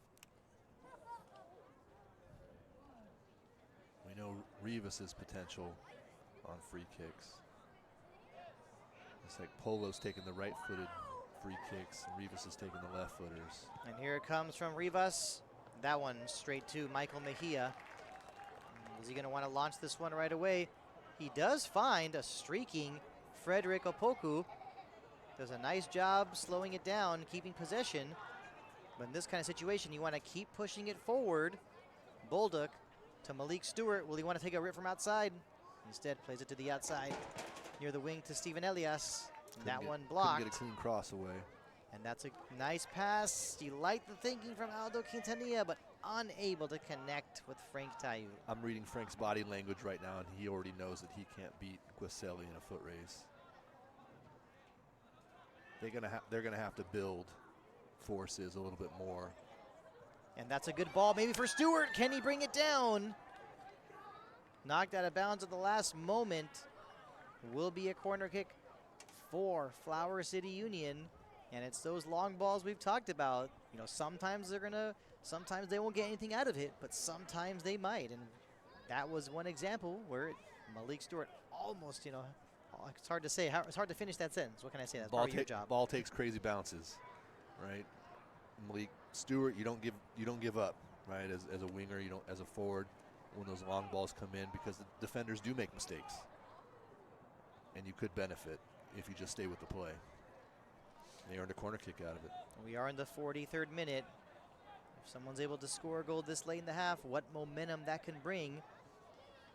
We know Rivas's potential on free kicks. It's like Polo's taking the right-footed free kicks, and Rivas is taking the left-footers. And here it comes from Rivas. That one straight to Michael Mejia. Is he going to want to launch this one right away? He does find a streaking Frederick Opoku. Does a nice job slowing it down, keeping possession. But in this kind of situation, you want to keep pushing it forward. Bolduc to Malik Stewart. Will he want to take a rip from outside? Instead, plays it to the outside near the wing to Steven Elias. That one blocked. Couldn't get a clean cross away. And that's a nice pass. You like the thinking from Aldo Quintanilla, but unable to connect with Frank Tayu. I'm reading Frank's body language right now, and he already knows that he can't beat Guaselli in a foot race. They're gonna have to build forces a little bit more. And that's a good ball maybe for Stewart. Can he bring it down? knocked out of bounds at the last moment. Will be a corner kick for Flower City Union. And it's those long balls we've talked about. You know, sometimes sometimes they won't get anything out of it, but sometimes they might. And that was one example where Malik Stewart almost, you know, it's hard to say. It's hard to finish that sentence. What can I say? That's part of your job. Ball takes crazy bounces, right? Malik Stewart, you don't give up, right? As a winger, you don't, as a forward, when those long balls come in, because the defenders do make mistakes, and you could benefit if you just stay with the play. They earned a corner kick out of it. We are in the 43rd minute. If someone's able to score a goal this late in the half, what momentum that can bring.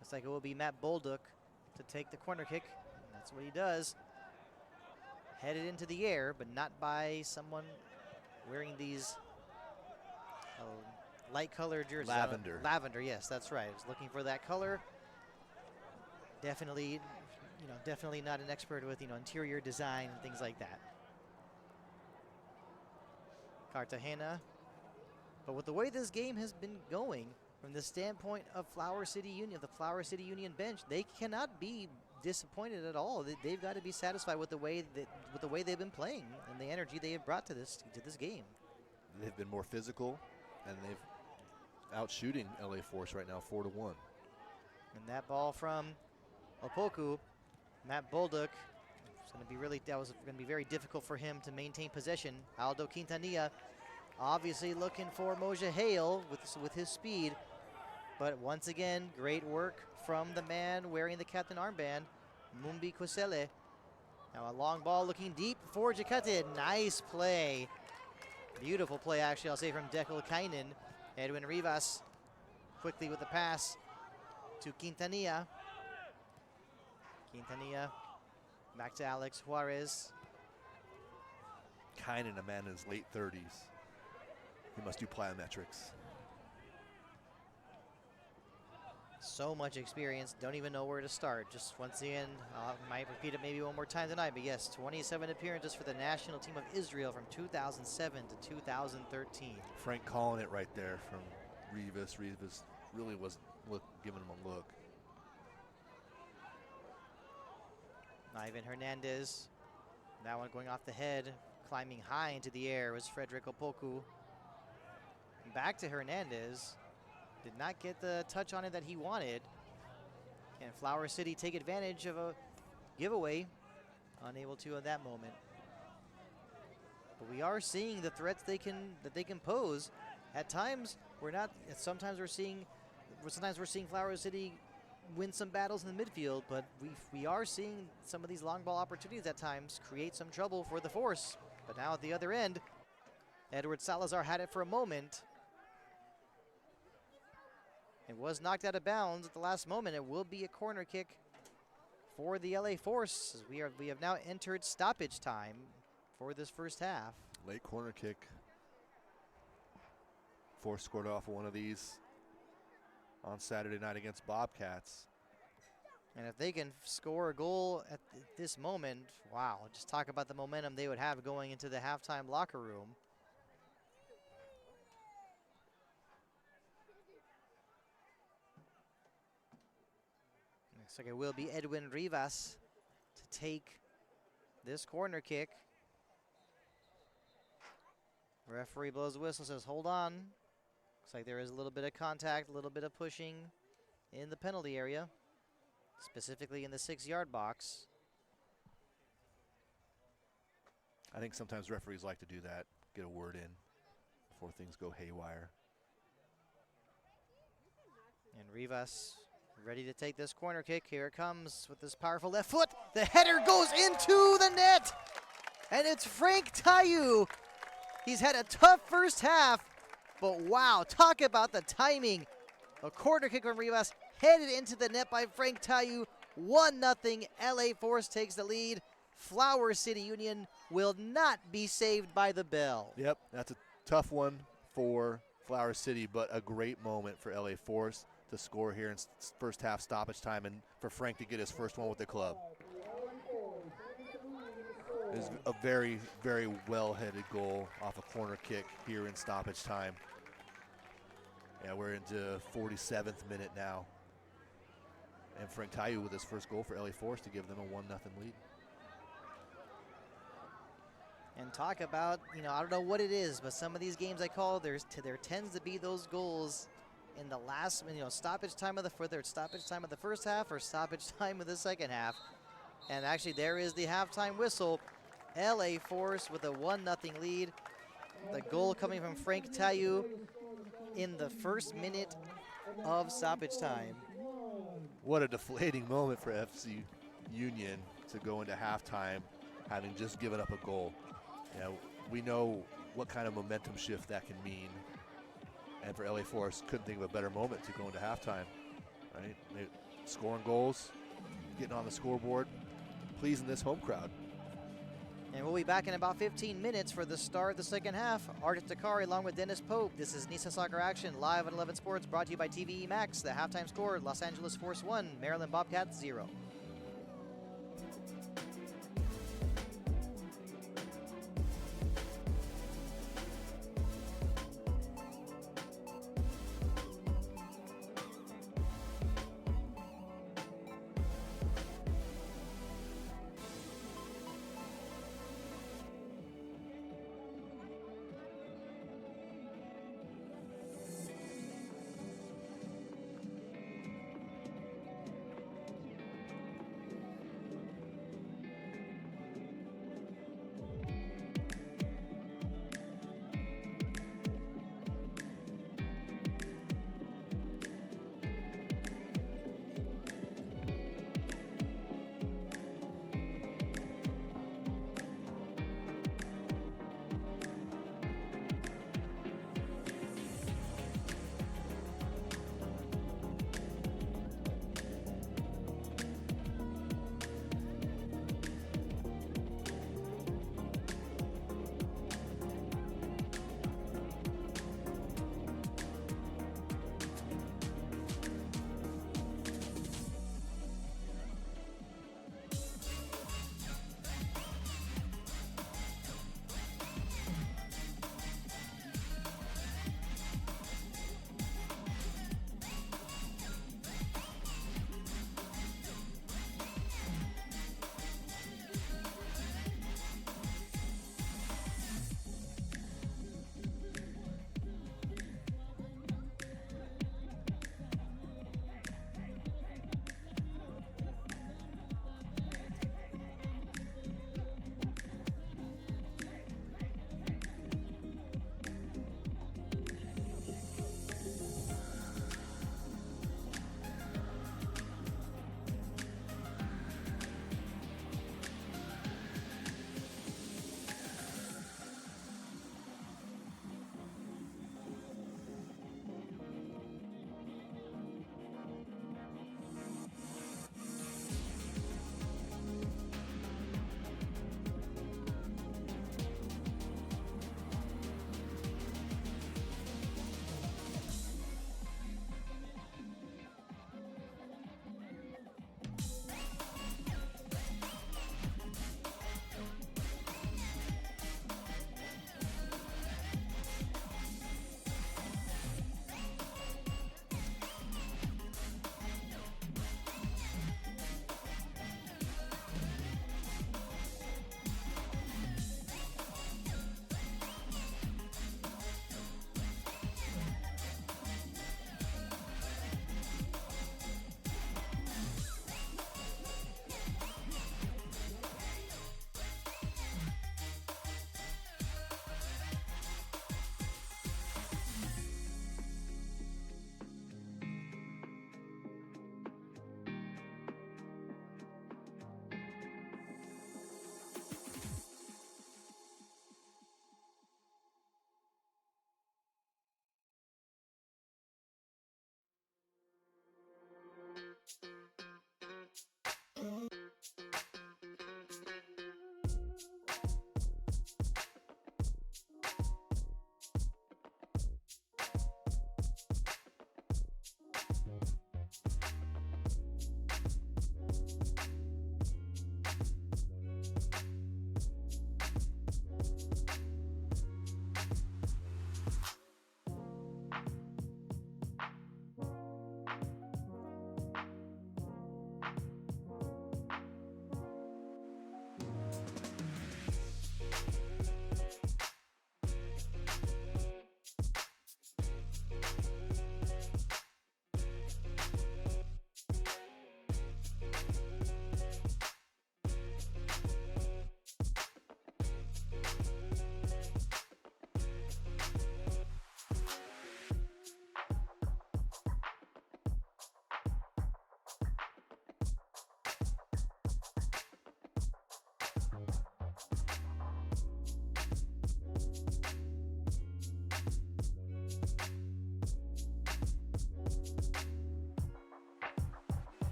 Looks like it will be Matt Bolduc to take the corner kick. That's what he does. Headed into the air, but not by someone wearing these light colored jerseys. Lavender. Lavender, yes, that's right. I was looking for that color. Definitely, you know, definitely not an expert with, you know, interior design and things like that. Cartagena. But with the way this game has been going, from the standpoint of Flower City Union, the Flower City Union bench, they cannot be disappointed at all. They've got to be satisfied with the way they've been playing and the energy they have brought to this game. They've been more physical, and they've out shooting LA Force right now, 4-1. And that ball from Opoku, Matt Bolduc, that was going to be very difficult for him to maintain possession. Aldo Quintanilla obviously looking for Moja Hale with his speed. But once again, great work from the man wearing the captain armband, Mumbi Kusele. Now a long ball looking deep for Jakate. Nice play. Beautiful play, actually, I'll say, from Declan Kainen. Edwin Rivas quickly with the pass to Quintanilla. Quintanilla back to Alex Juarez. Kainen, a man in his late 30s. He must do plyometrics. So much experience, don't even know where to start. Just once again, I might repeat it maybe one more time tonight, but yes, 27 appearances for the national team of Israel from 2007 to 2013. Frank calling it right there from Rivas. Rivas really wasn't giving him a look. Ivan Hernandez, that one going off the head, climbing high into the air was Frederick Opoku. Back to Hernandez. Did not get the touch on it that he wanted. Can Flower City take advantage of a giveaway? Unable to at that moment. But we are seeing the threats that they can pose. At times we're not. Sometimes we're seeing Flower City win some battles in the midfield, but we are seeing some of these long ball opportunities at times create some trouble for the Force. But now at the other end, Edward Salazar had it for a moment. It was knocked out of bounds at the last moment. It will be a corner kick for the LA Force, as we have now entered stoppage time for this first half. Late corner kick. Force scored off one of these on Saturday night against Bobcats. And if they can score a goal at this moment, wow, just talk about the momentum they would have going into the halftime locker room. Looks like it will be Edwin Rivas to take this corner kick. Referee blows the whistle, says hold on. Looks like there is a little bit of contact, a little bit of pushing in the penalty area, specifically in the 6-yard box. I think sometimes referees like to do that, get a word in before things go haywire. And Rivas ready to take this corner kick. Here it comes with this powerful left foot. The header goes into the net. And it's Frank Tayu. He's had a tough first half, but wow, talk about the timing. A corner kick from Rivas headed into the net by Frank Tayu. 1-0. LA Force takes the lead. Flower City Union will not be saved by the bell. Yep, that's a tough one for Flower City, but a great moment for LA Force to score here in first half stoppage time, and for Frank to get his first one with the club. It is a very, very well-headed goal off a corner kick here in stoppage time. Yeah, we're into 47th minute now. And Frank Tayu with his first goal for LA Force to give them a 1-0 lead. And talk about, I don't know what it is, but some of these games I call, there tends to be those goals in the last, stoppage time of whether it's stoppage time of the first half or stoppage time of the second half. And actually, there is the halftime whistle. LA Force with a 1-0 lead. The goal coming from Frank Tayu in the first minute of stoppage time. What a deflating moment for FC Union to go into halftime having just given up a goal. We know what kind of momentum shift that can mean. And for LA Force, couldn't think of a better moment to go into halftime. Right? Scoring goals, getting on the scoreboard, pleasing this home crowd. And we'll be back in about 15 minutes for the start of the second half. Art Takari along with Dennis Pope. This is NISA Soccer Action live on 11 Sports, brought to you by TVE Max. The halftime score, Los Angeles Force 1, Maryland Bobcats 0.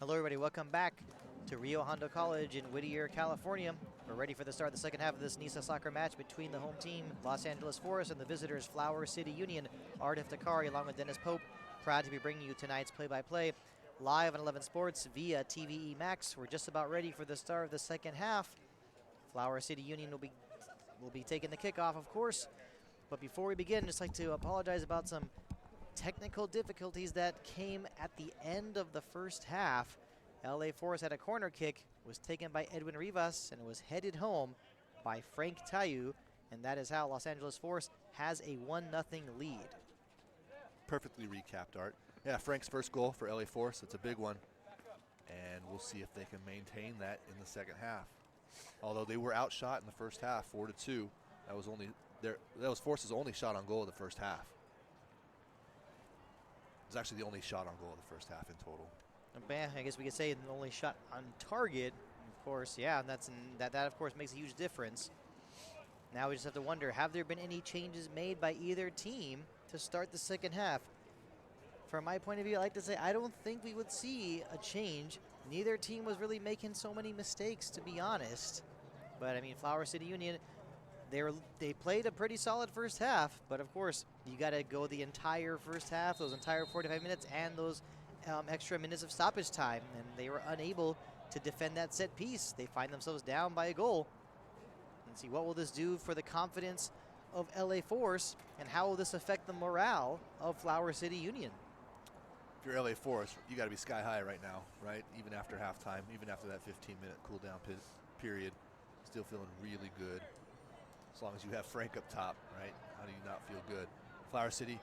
Hello everybody, welcome back to Rio Hondo College in Whittier, California. We're ready for the start of the second half of this NISA soccer match between the home team, Los Angeles Forest, and the visitors, Flower City Union. Art Iftikhari along with Dennis Pope, proud to be bringing you tonight's play-by-play live on 11 Sports via TVE Max. We're just about ready for the start of the second half. Flower City Union will be taking the kickoff, of course. But before we begin, I'd just like to apologize about some technical difficulties that came at the end of the first half. LA Forest had a corner kick, was taken by Edwin Rivas, and it was headed home by Frank Tayu, and that is how Los Angeles Forest has a 1-0 lead. Perfectly recapped, Art. Yeah, Frank's first goal for LA Forest. It's a big one, and we'll see if they can maintain that in the second half. Although they were outshot in the first half, 4-2. That was Forest's only shot on goal of the first half. It was actually the only shot on goal of the first half in total. I guess we could say the only shot on target. Of course, yeah, that of course makes a huge difference. Now we just have to wonder, have there been any changes made by either team to start the second half? From my point of view, I like to say I don't think we would see a change. Neither team was really making so many mistakes, to be honest. But I mean, Flower City Union, they played a pretty solid first half, but of course you got to go the entire first half, those entire 45 minutes, and those extra minutes of stoppage time, and they were unable to defend that set piece. They find themselves down by a goal. And see, what will this do for the confidence of LA Force, and how will this affect the morale of Flower City Union? If you're LA Forest, you got to be sky high right now, right? Even after halftime, even after that 15-minute cool down period, still feeling really good. As long as you have Frank up top, right? How do you not feel good? Flower City,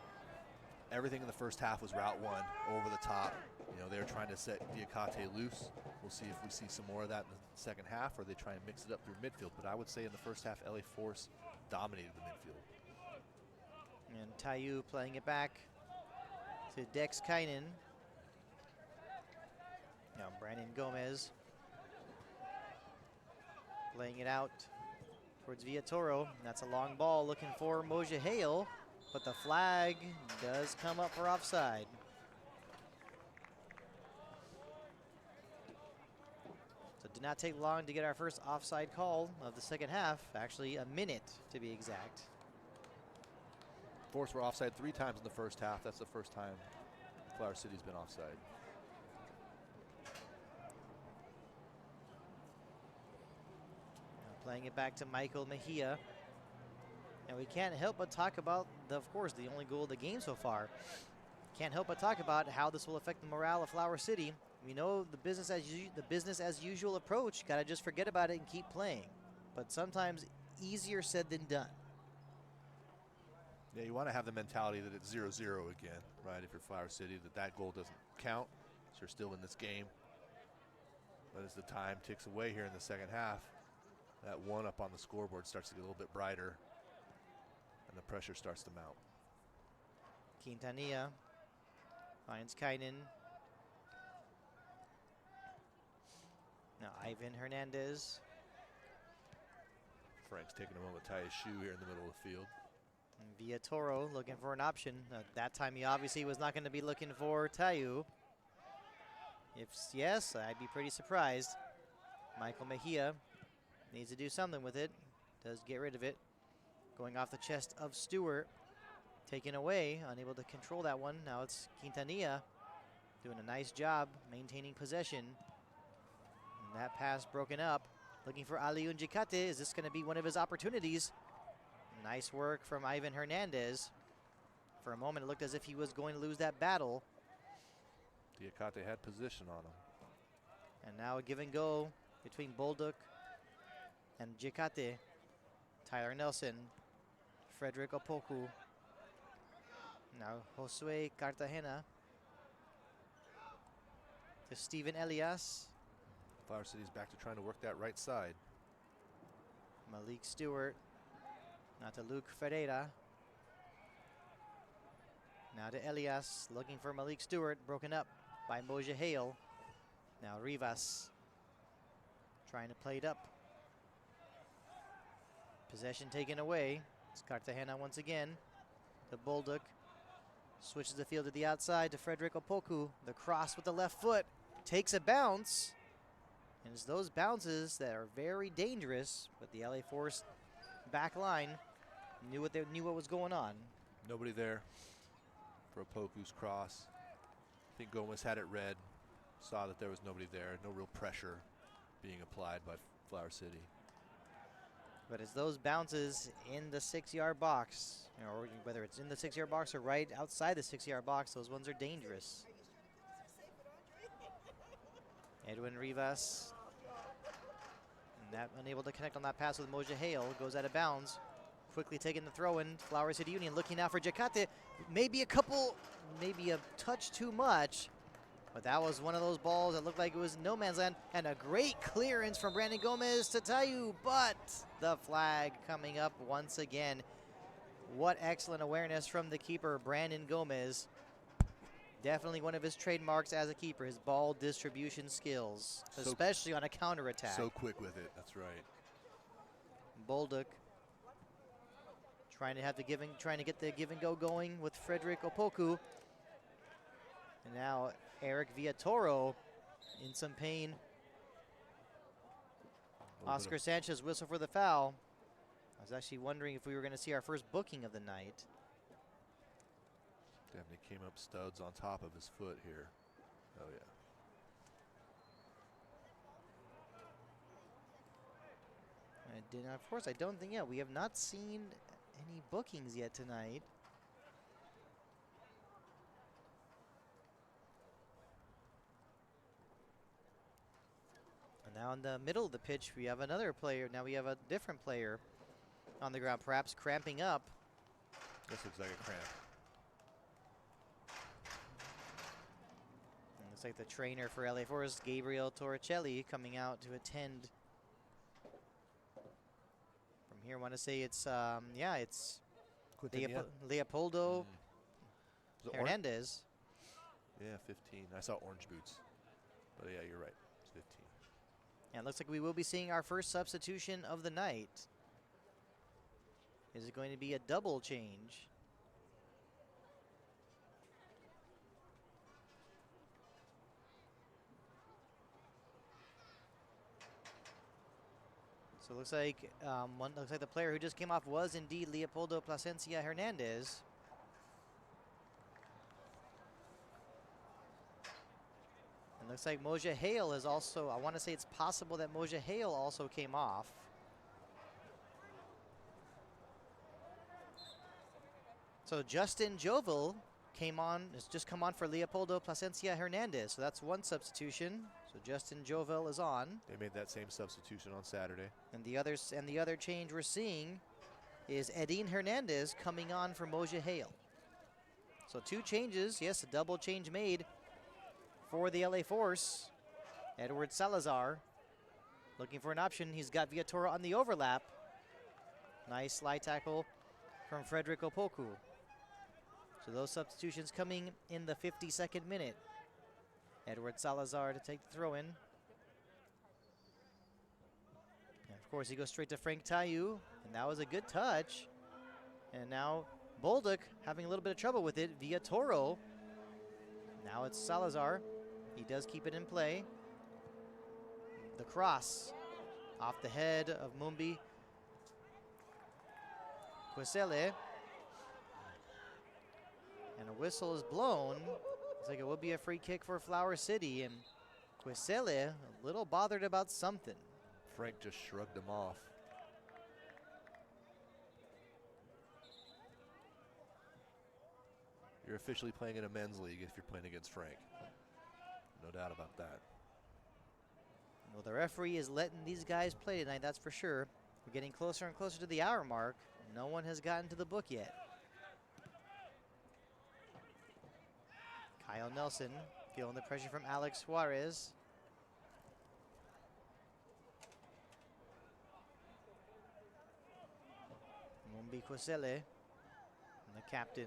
everything in the first half was route one, over the top. You know, they were trying to set Diakate loose. We'll see if we see some more of that in the second half, or they try and mix it up through midfield. But I would say in the first half, LA Force dominated the midfield. And Tayu playing it back to Dex Kainen. Now Brandon Gomez playing it out towards Villatoro. That's a long ball looking for Moja Hale, but the flag does come up for offside. So it did not take long to get our first offside call of the second half, actually a minute to be exact. Force were offside 3 times in the first half. That's the first time Flower City's been offside. Now playing it back to Michael Mejia. And we can't help but talk about, of course, the only goal of the game so far. Can't help but talk about how this will affect the morale of Flower City. We know the business as usual approach. Gotta just forget about it and keep playing. But sometimes easier said than done. Yeah, you want to have the mentality that it's 0-0 again, right? If you're Flower City, that goal doesn't count, so you're still in this game. But as the time ticks away here in the second half, that 1 up on the scoreboard starts to get a little bit brighter, and the pressure starts to mount. Quintanilla finds Kainen. Now Ivan Hernandez. Frank's taking a moment to tie his shoe here in the middle of the field. Villatoro looking for an option. That time he obviously was not going to be looking for Tayu. If yes, I'd be pretty surprised. Michael Mejia needs to do something with it. Does get rid of it. Going off the chest of Stewart. Taken away, unable to control that one. Now it's Quintanilla doing a nice job maintaining possession. And that pass broken up. Looking for Aliun Jikate. Is this going to be one of his opportunities? Nice work from Ivan Hernandez. For a moment, it looked as if he was going to lose that battle. Diakate had position on him. And now a give and go between Bolduc and Jikate. Tyler Nelson, Frederick Opoku. Now Josue Cartagena to Steven Elias. Flower City's back to trying to work that right side. Malik Stewart. Now to Luke Ferreira. Now to Elias, looking for Malik Stewart, broken up by Moja Hale. Now Rivas trying to play it up. Possession taken away. It's Cartagena once again. The Bolduc switches the field to the outside to Frederick Opoku. The cross with the left foot, takes a bounce. And it's those bounces that are very dangerous, but the LA Force back line knew what was going on. Nobody there for Opoku's cross. I think Gomez had it read, saw that there was nobody there, no real pressure being applied by Flower City. But it's those bounces in the 6-yard box, or whether it's in the 6-yard box or right outside the 6-yard box, those ones are dangerous. Edwin Rivas, unable to connect on that pass with Moja Hale, goes out of bounds. Quickly taking the throw in. Flower City Union looking now for Jacate. Maybe a touch too much. But that was one of those balls that looked like it was no man's land. And a great clearance from Brandon Gomez to Tayu. But the flag coming up once again. What excellent awareness from the keeper, Brandon Gomez. Definitely one of his trademarks as a keeper, his ball distribution skills, especially on a counterattack. So quick with it, that's right. Bolduc trying to get the give and go going with Frederick Opoku. And now Eric Villatoro in some pain. Oscar Sanchez whistle for the foul. I was actually wondering if we were going to see our first booking of the night. Definitely came up studs on top of his foot here. Oh, yeah. Of course, I don't think, we have not seen any bookings yet tonight. And now in the middle of the pitch, we have another player. Now we have a different player on the ground, perhaps cramping up. This looks like a cramp. Looks like the trainer for LA Force, Gabriel Torricelli, coming out to attend. From here, I want to say it's, it's Leopoldo Hernandez. Yeah, 15. I saw orange boots. But yeah, you're right. It's 15. Yeah, it looks like we will be seeing our first substitution of the night. Is it going to be a double change? So it looks like the player who just came off was indeed Leopoldo Plasencia Hernandez. And looks like Moja Hale is also, I want to say it's possible that Moja Hale also came off. So Justin Jovel has just come on for Leopoldo Plasencia Hernandez. So that's one substitution. So Justin Jovel is on. They made that same substitution on Saturday. And the other change we're seeing is Edin Hernandez coming on for Moja Hale. So 2 changes, yes, a double change made for the LA Force. Edward Salazar looking for an option. He's got Villatoro on the overlap. Nice slide tackle from Frederick Opoku. So those substitutions coming in the 52nd minute. Edward Salazar to take the throw in. And of course, he goes straight to Frank Tayu, and that was a good touch. And now Bolduc having a little bit of trouble with it. Villatoro. Now it's Salazar. He does keep it in play. The cross off the head of Mumbi Quisele. And a whistle is blown. Looks like it will be a free kick for Flower City. And Quisele a little bothered about something. Frank just shrugged him off. You're officially playing in a men's league if you're playing against Frank. No doubt about that. Well, the referee is letting these guys play tonight, that's for sure. We're getting closer and closer to the hour mark. No one has gotten to the book yet. Kyle Nelson feeling the pressure from Alex Suarez. Mumbi Quisele, the captain.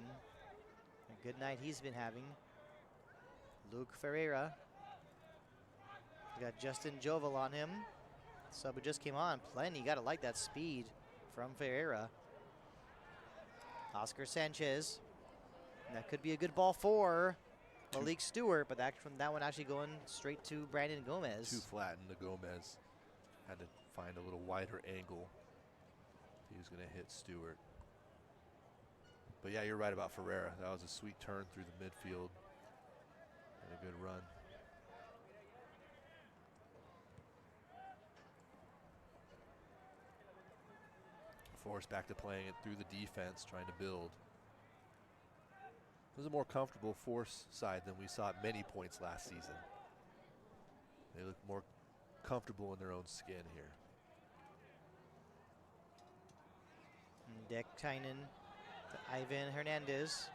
A good night he's been having. Luke Ferreira. We got Justin Jovel on him. Sub who just came on. Plenty. You got to like that speed from Ferreira. Oscar Sanchez. And that could be a good ball for Malik Stewart, but that one actually going straight to Brandon Gomez. Too flat, and the Gomez had to find a little wider angle. He was going to hit Stewart. But yeah, you're right about Ferreira. That was a sweet turn through the midfield and a good run. Forced back to playing it through the defense, trying to build. It was a more comfortable Force side than we saw at many points last season. They look more comfortable in their own skin here. Dek Tynan to Ivan Hernandez.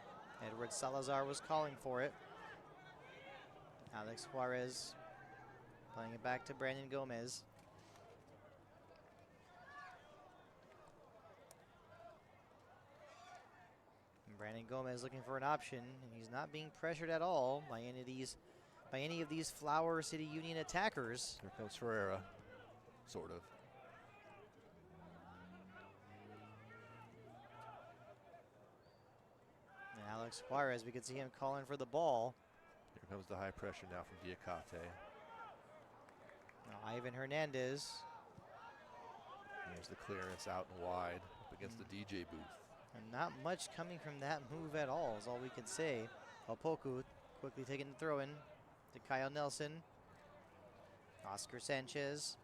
Edward Salazar was calling for it. Alex Juarez playing it back to Brandon Gomez. And Brandon Gomez looking for an option, and he's not being pressured at all by any of these Flower City Union attackers. Here comes Ferreira, sort of. And Alex Juarez, we can see him calling for the ball. Here comes the high pressure now from Diacate. Now Ivan Hernandez. There's the clearance out and wide up against the DJ booth. And not much coming from that move at all is all we can say. Opoku quickly taking the throw in to Kyle Nelson. Oscar Sanchez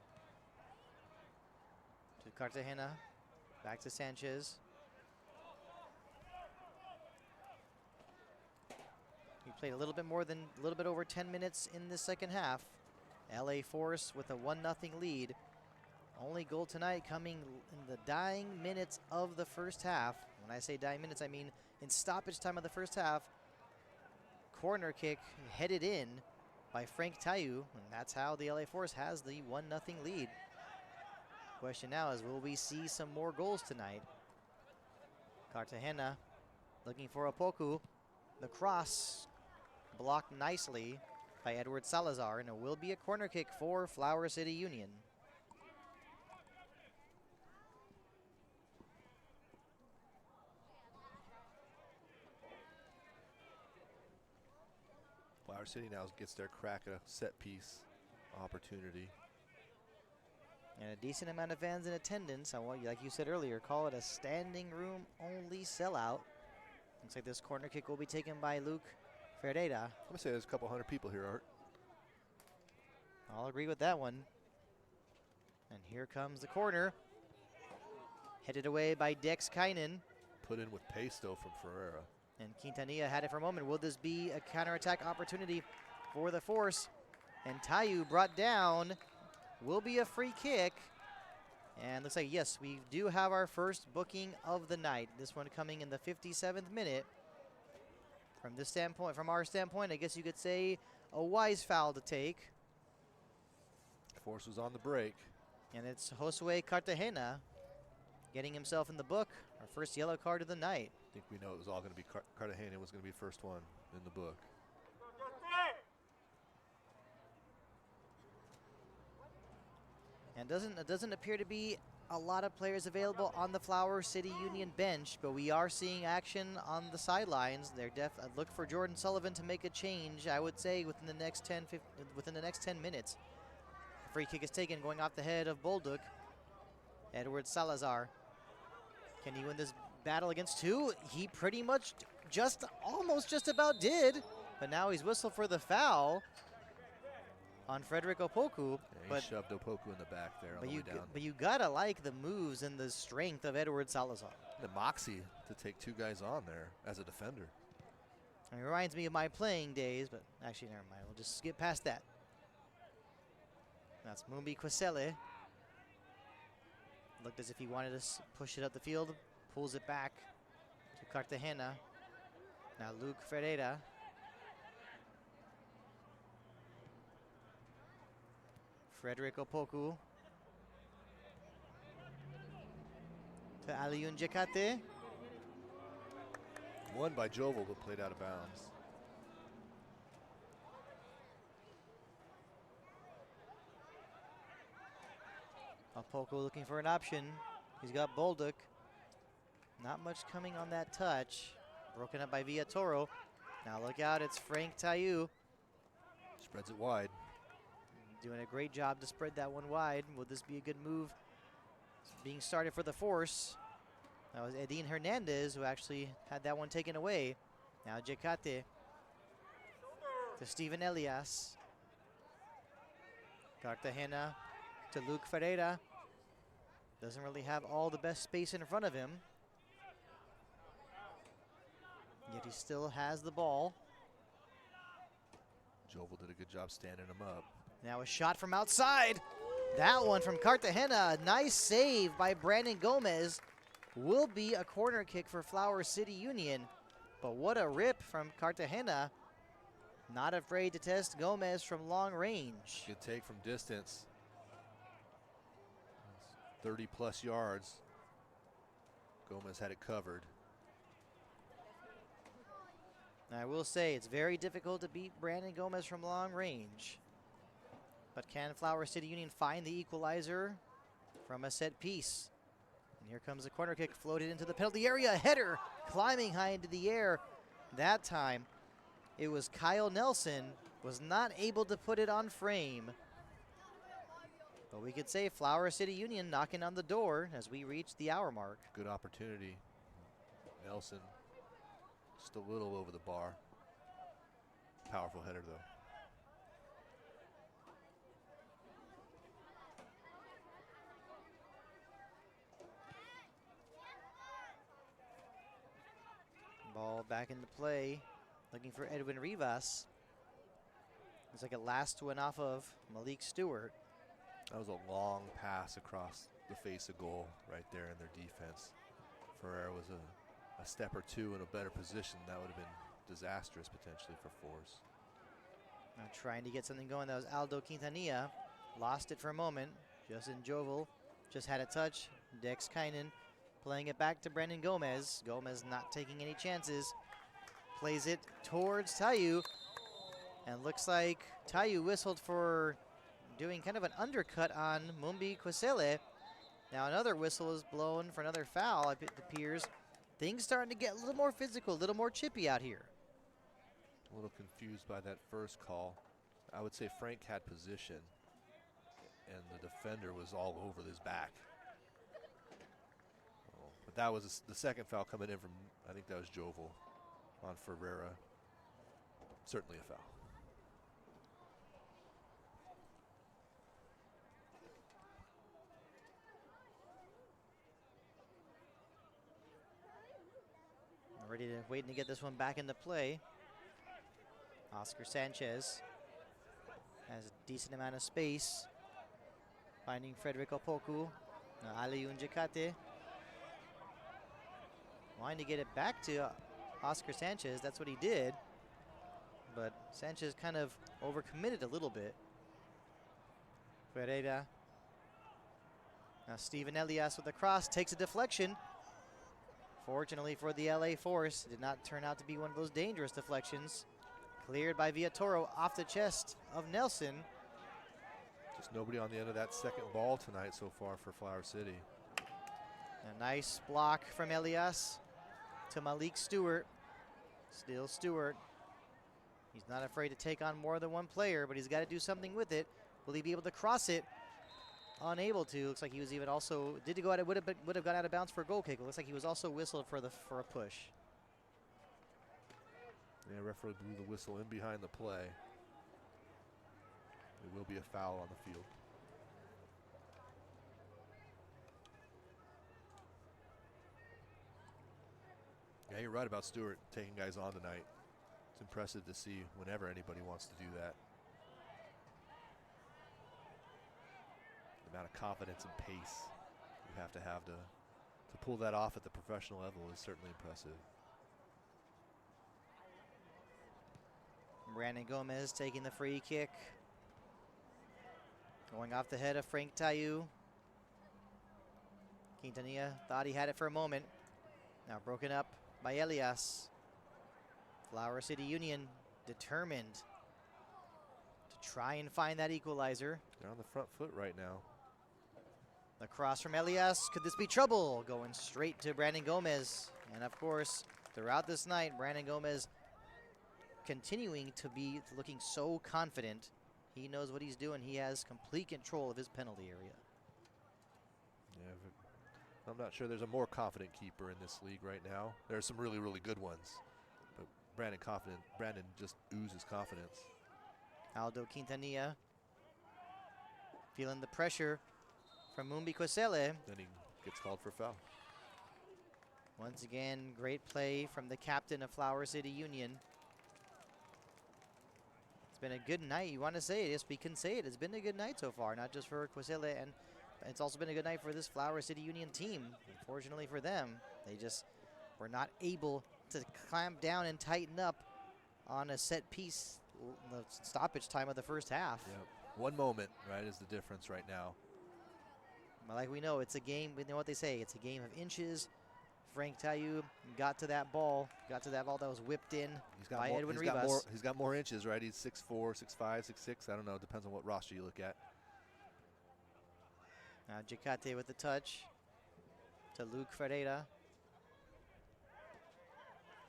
to Cartagena. Back to Sanchez. He played a little bit over 10 minutes in the second half. LA Force with a 1-0 lead. Only goal tonight coming in the dying minutes of the first half. When I say dying minutes, I mean in stoppage time of the first half. Corner kick headed in by Frank Tayu, and that's how the LA Force has the 1-0 lead. Question now is, will we see some more goals tonight? Cartagena looking for Opoku. The cross blocked nicely by Edward Salazar, and it will be a corner kick for Flower City Union. Flower City now gets their crack at a set piece opportunity. And a decent amount of fans in attendance. I want, like you said earlier, call it a standing room only sellout. Looks like this corner kick will be taken by Luke Ferreira. I'm gonna say there's a couple hundred people here, Art. I'll agree with that one. And here comes the corner. Headed away by Dex Kynan. Put in with Pesto from Ferreira. And Quintanilla had it for a moment. Will this be a counterattack opportunity for the Force? And Tayu brought down. Will be a free kick. And looks like, yes, we do have our first booking of the night. This one coming in the 57th minute. From our standpoint, I guess you could say a wise foul to take. Force was on the break. And it's Josue Cartagena getting himself in the book. Our first yellow card of the night. I think we know it was all going to be Cartagena was going to be first one in the book. And it doesn't appear to be a lot of players available on the Flower City Union bench, but we are seeing action on the sidelines. They're look for Jordan Sullivan to make a change, I would say, within the next 10 minutes. The free kick is taken, going off the head of Bolduc. Edward Salazar. Can he win this battle against two? He pretty much almost just about did, but now he's whistled for the foul on Frederick Opoku. Yeah, he shoved Opoku in the back there on the way down. But you gotta like the moves and the strength of Edward Salazar. The moxie to take two guys on there as a defender. It reminds me of my playing days, but actually never mind. We'll just skip past that. That's Mumbi Kwesele. Looked as if he wanted to push it up the field. Pulls it back to Cartagena. Now Luke Ferreira. Frederick Opoku. To Alioune Diakate. Won by Jovel, but played out of bounds. Opoku looking for an option. He's got Bolduc. Not much coming on that touch. Broken up by Villatoro. Now look out, it's Frank Tayu. Spreads it wide. Doing a great job to spread that one wide. Will this be a good move? It's being started for the Force. That was Edin Hernandez who actually had that one taken away. Now Jecate to Steven Elias. Cartagena to Luke Ferreira. Doesn't really have all the best space in front of him. Yet he still has the ball. Jovel did a good job standing him up. Now a shot from outside. That one from Cartagena. Nice save by Brandon Gomez. Will be a corner kick for Flower City Union. But what a rip from Cartagena. Not afraid to test Gomez from long range. Good take from distance. 30-plus yards. Gomez had it covered. I will say it's very difficult to beat Brandon Gomez from long range. But can Flower City Union find the equalizer from a set piece? And here comes a corner kick floated into the penalty area. A header climbing high into the air. That time it was Kyle Nelson, was not able to put it on frame. But we could say Flower City Union knocking on the door as we reach the hour mark. Good opportunity. Nelson just a little over the bar. Powerful header though. Ball back into play, looking for Edwin Rivas. Looks like it last one off of Malik Stewart. That was a long pass across the face of goal right there in their defense. Ferrer was a step or two in a better position. That would have been disastrous potentially for Force. Now trying to get something going. That was Aldo Quintanilla. Lost it for a moment. Justin Jovel just had a touch. Dex Kynan playing it back to Brandon Gomez. Gomez not taking any chances. Plays it towards Tayu. And looks like Tayu whistled for doing kind of an undercut on Mumbi Kwesele. Now another whistle is blown for another foul, it appears. Things starting to get a little more physical, a little more chippy out here. A little confused by that first call. I would say Frank had position and the defender was all over his back. But that was the second foul coming in from, I think that was Jovel on Ferreira. Certainly a foul. Ready to waiting to get this one back into play. Oscar Sanchez has a decent amount of space. Finding Frederick Opoku. Now Aliyun Jecate. Wanting to get it back to Oscar Sanchez. That's what he did. But Sanchez kind of overcommitted a little bit. Ferreira. Now Steven Elias with the cross. Takes a deflection. Fortunately for the LA Force, it did not turn out to be one of those dangerous deflections. Cleared by Villatoro off the chest of Nelson. Just nobody on the end of that second ball tonight so far for Flower City. A nice block from Elias to Malik Stewart. Still Stewart. He's not afraid to take on more than one player, but he's got to do something with it. Will he be able to cross it? Unable to. Looks like he was even also did go out. It would have gone out of bounds for a goal kick. It looks like he was also whistled for a push. Yeah, referee blew the whistle in behind the play. It will be a foul on the field. Yeah, you're right about Stewart taking guys on tonight. It's impressive to see whenever anybody wants to do that. The amount of confidence and pace you have to pull that off at the professional level is certainly impressive. Brandon Gomez taking the free kick. Going off the head of Frank Tayu. Quintanilla thought he had it for a moment. Now broken up by Elias. Flower City Union determined to try and find that equalizer. They're on the front foot right now. The cross from Elias. Could this be trouble? Going straight to Brandon Gomez. And of course, throughout this night, Brandon Gomez continuing to be looking so confident. He knows what he's doing. He has complete control of his penalty area. Yeah, I'm not sure there's a more confident keeper in this league right now. There are some really, really good ones, but Brandon just oozes confidence. Aldo Quintanilla feeling the pressure from Mumbi Kwesele. Then he gets called for foul. Once again, great play from the captain of Flower City Union. It's been a good night. You want to say it, yes, we can say it. It's been a good night so far, not just for Kwesele, and it's also been a good night for this Flower City Union team. Unfortunately for them, they just were not able to clamp down and tighten up on a set piece, the stoppage time of the first half. Yep. One moment, right, is the difference right now. But like we know, it's a game, we know what they say, it's a game of inches. Frank Tayu got to that ball that was whipped in by Edwin Rivas. He's got more inches, right? He's 6'4", 6'5", 6'6". I don't know. It depends on what roster you look at. Now Jacate with the touch to Luke Ferreira.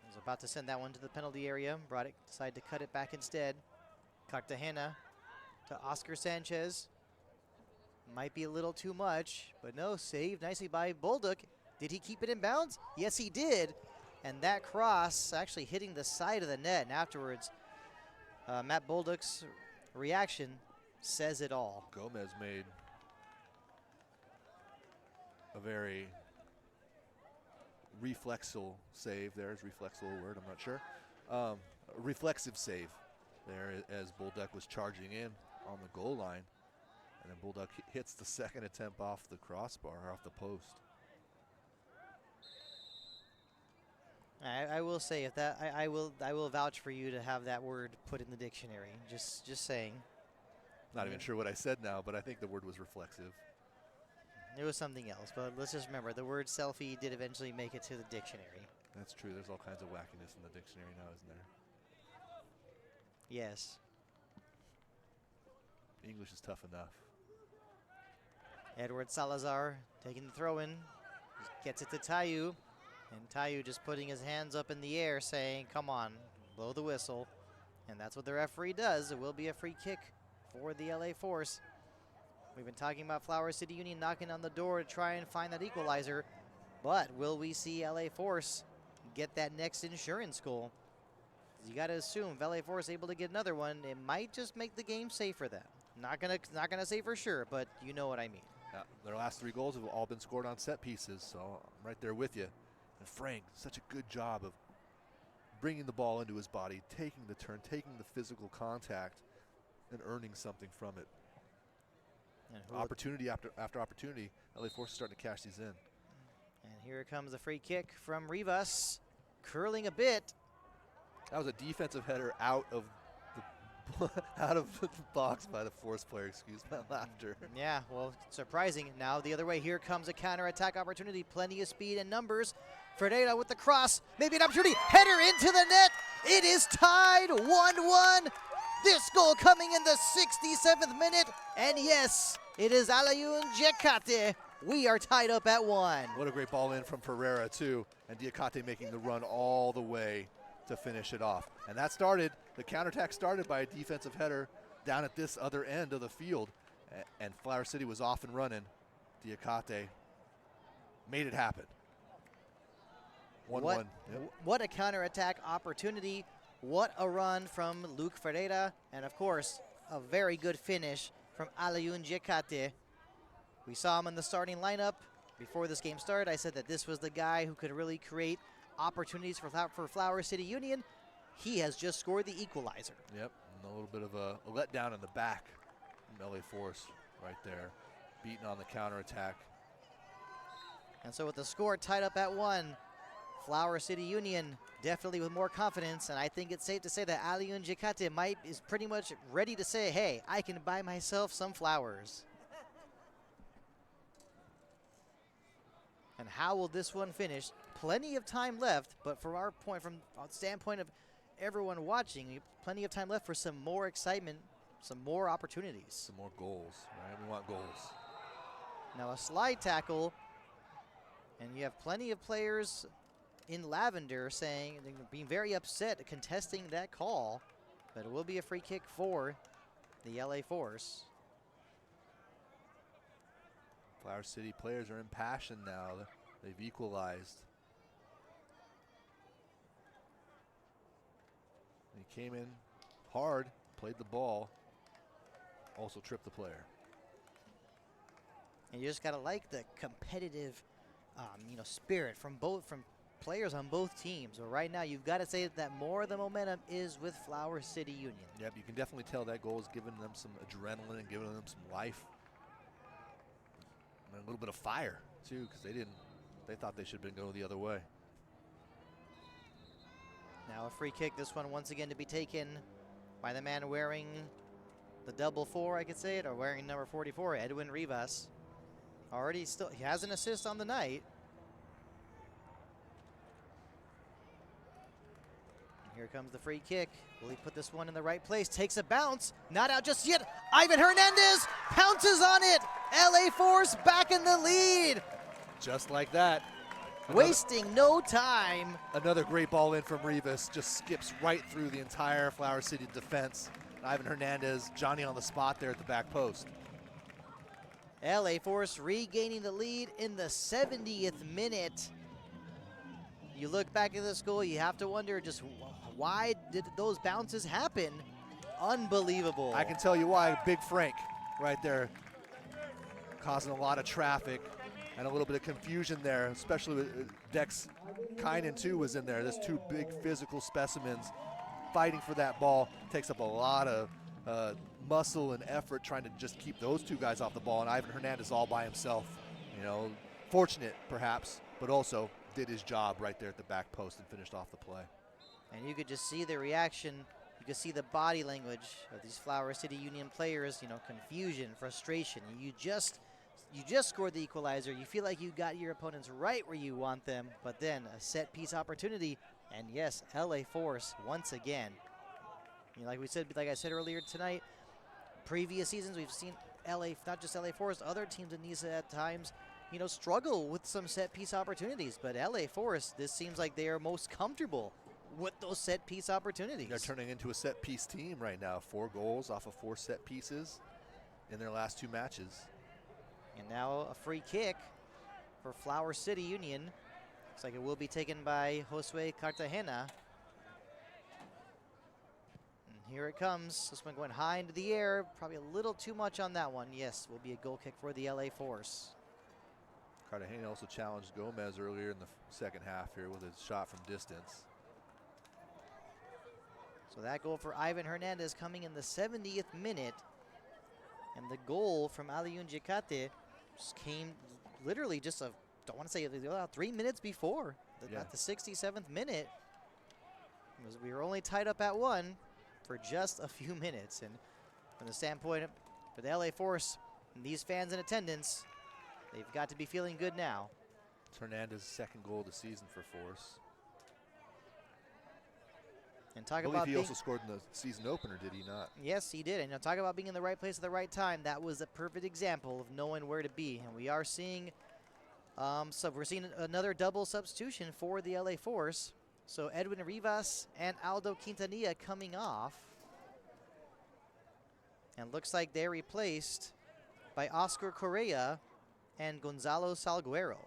Was about to send that one to the penalty area. Decided to cut it back instead. Cartagena to Oscar Sanchez. Might be a little too much, but no, saved nicely by Bolduc. Did he keep it in bounds? Yes, he did. And that cross actually hitting the side of the net. And afterwards, Matt Bolduc's reaction says it all. Gomez made a very reflexive save. There's reflexive word, I'm not sure. A reflexive save there as Bolduc was charging in on the goal line. And then Bolduc hits the second attempt off the crossbar, off the post. I will say if that I will vouch for you to have that word put in the dictionary. Just saying. Not even sure what I said now, but I think the word was reflexive. It was something else, but let's just remember the word selfie did eventually make it to the dictionary. That's true. There's all kinds of wackiness in the dictionary now, isn't there? Yes. English is tough enough. Edward Salazar taking the throw in, gets it to Tayu. And Tayu just putting his hands up in the air saying, come on, blow the whistle. And that's what the referee does. It will be a free kick for the LA Force. We've been talking about Flower City Union knocking on the door to try and find that equalizer. But will we see LA Force get that next insurance goal? You got to assume if LA Force able to get another one, it might just make the game safe for them. Not gonna say for sure, but you know what I mean. Yeah, their last 3 goals have all been scored on set pieces, so I'm right there with you. And Frank, such a good job of bringing the ball into his body, taking the turn, taking the physical contact, and earning something from it. And opportunity after opportunity, LA Force is starting to cash these in. And here comes a free kick from Rivas, curling a bit. That was a defensive header out of the box by the Force player. Excuse my laughter. Yeah, well, surprising. Now the other way. Here comes a counter-attack opportunity. Plenty of speed and numbers. Ferreira with the cross. Maybe an opportunity. Header into the net. It is tied 1-1. This goal coming in the 67th minute. And yes, it is Alayun Jacate. We are tied up at 1. What a great ball in from Ferreira, too. And Diacate making the run all the way to finish it off. And that started, the counterattack started by a defensive header down at this other end of the field. And Flower City was off and running. Diacate made it happen. 1-1. What a counterattack opportunity. What a run from Luke Ferreira. And of course, a very good finish from Alayun Jacate. We saw him in the starting lineup. Before this game started, I said that this was the guy who could really create opportunities for Flower City Union. He has just scored the equalizer. Yep, and a little bit of a letdown in the back from LA Force right there, beating on the counterattack. And so with the score tied up at 1, Flower City Union definitely with more confidence, and I think it's safe to say that Alayun Jacate is pretty much ready to say, hey, I can buy myself some flowers. And how will this one finish? Plenty of time left, but from our point, from a standpoint of everyone watching, plenty of time left for some more excitement, some more opportunities. Some more goals, right? We want goals. Now a slide tackle, and you have plenty of players in lavender saying, being very upset, contesting that call. But it will be a free kick for the LA Force. Flower City players are impassioned now. They've equalized. He came in hard, played the ball, also tripped the player. And you just gotta like the competitive, spirit from players on both teams. But right now, you've got to say that more of the momentum is with Flower City Union. Yep, you can definitely tell that goal is giving them some adrenaline and giving them some life. And a little bit of fire, too, because they thought they should have been going the other way. Now a free kick, this one once again to be taken by the man wearing the double 4, I could say it, or wearing number 44, Edwin Rivas. He has an assist on the night. Here comes the free kick. Will he put this one in the right place? Takes a bounce. Not out just yet. Ivan Hernandez pounces on it. LA Force back in the lead. Just like that. Wasting no time. Another great ball in from Rivas. Just skips right through the entire Flower City defense. Ivan Hernandez, Johnny on the spot there at the back post. LA Force regaining the lead in the 70th minute. You look back at this goal, you have to wonder just why did those bounces happen? Unbelievable. I can tell you why. Big Frank right there causing a lot of traffic and a little bit of confusion there, especially with Dex Kynan too was in there. There's two big physical specimens fighting for that ball. Takes up a lot of muscle and effort trying to just keep those two guys off the ball, and Ivan Hernandez all by himself. Fortunate perhaps, but also did his job right there at the back post and finished off the play. And you could just see the reaction. You could see the body language of these Flower City Union players, confusion, frustration. You just scored the equalizer. You feel like you got your opponents right where you want them, but then a set piece opportunity, and yes, LA Force once again. Like I said earlier tonight, previous seasons we've seen not just LA Force, other teams in NISA at times, struggle with some set piece opportunities. But LA Force, this seems like they are most comfortable with those set piece opportunities. They're turning into a set piece team right now. 4 goals off of 4 set pieces in their last 2 matches. And now a free kick for Flower City Union. Looks like it will be taken by Josue Cartagena. And here it comes. This one going high into the air. Probably a little too much on that one. Yes, will be a goal kick for the LA Force. Cartagena also challenged Gomez earlier in the second half here with a shot from distance. So that goal for Ivan Hernandez coming in the 70th minute. And the goal from Alioune Diakate just came literally just don't want to say 3 minutes before. At the 67th minute. We were only tied up at 1 for just a few minutes. And from the standpoint for the LA Force and these fans in attendance, they've got to be feeling good now. It's Hernandez's second goal of the season for Force. And talk I believe about he also scored in the season opener, did he not? Yes, he did. And talk about being in the right place at the right time. That was a perfect example of knowing where to be. And we are seeing, we're seeing another double substitution for the LA Force. So Edwin Rivas and Aldo Quintanilla coming off. And looks like they're replaced by Oscar Correa and Gonzalo Salguero.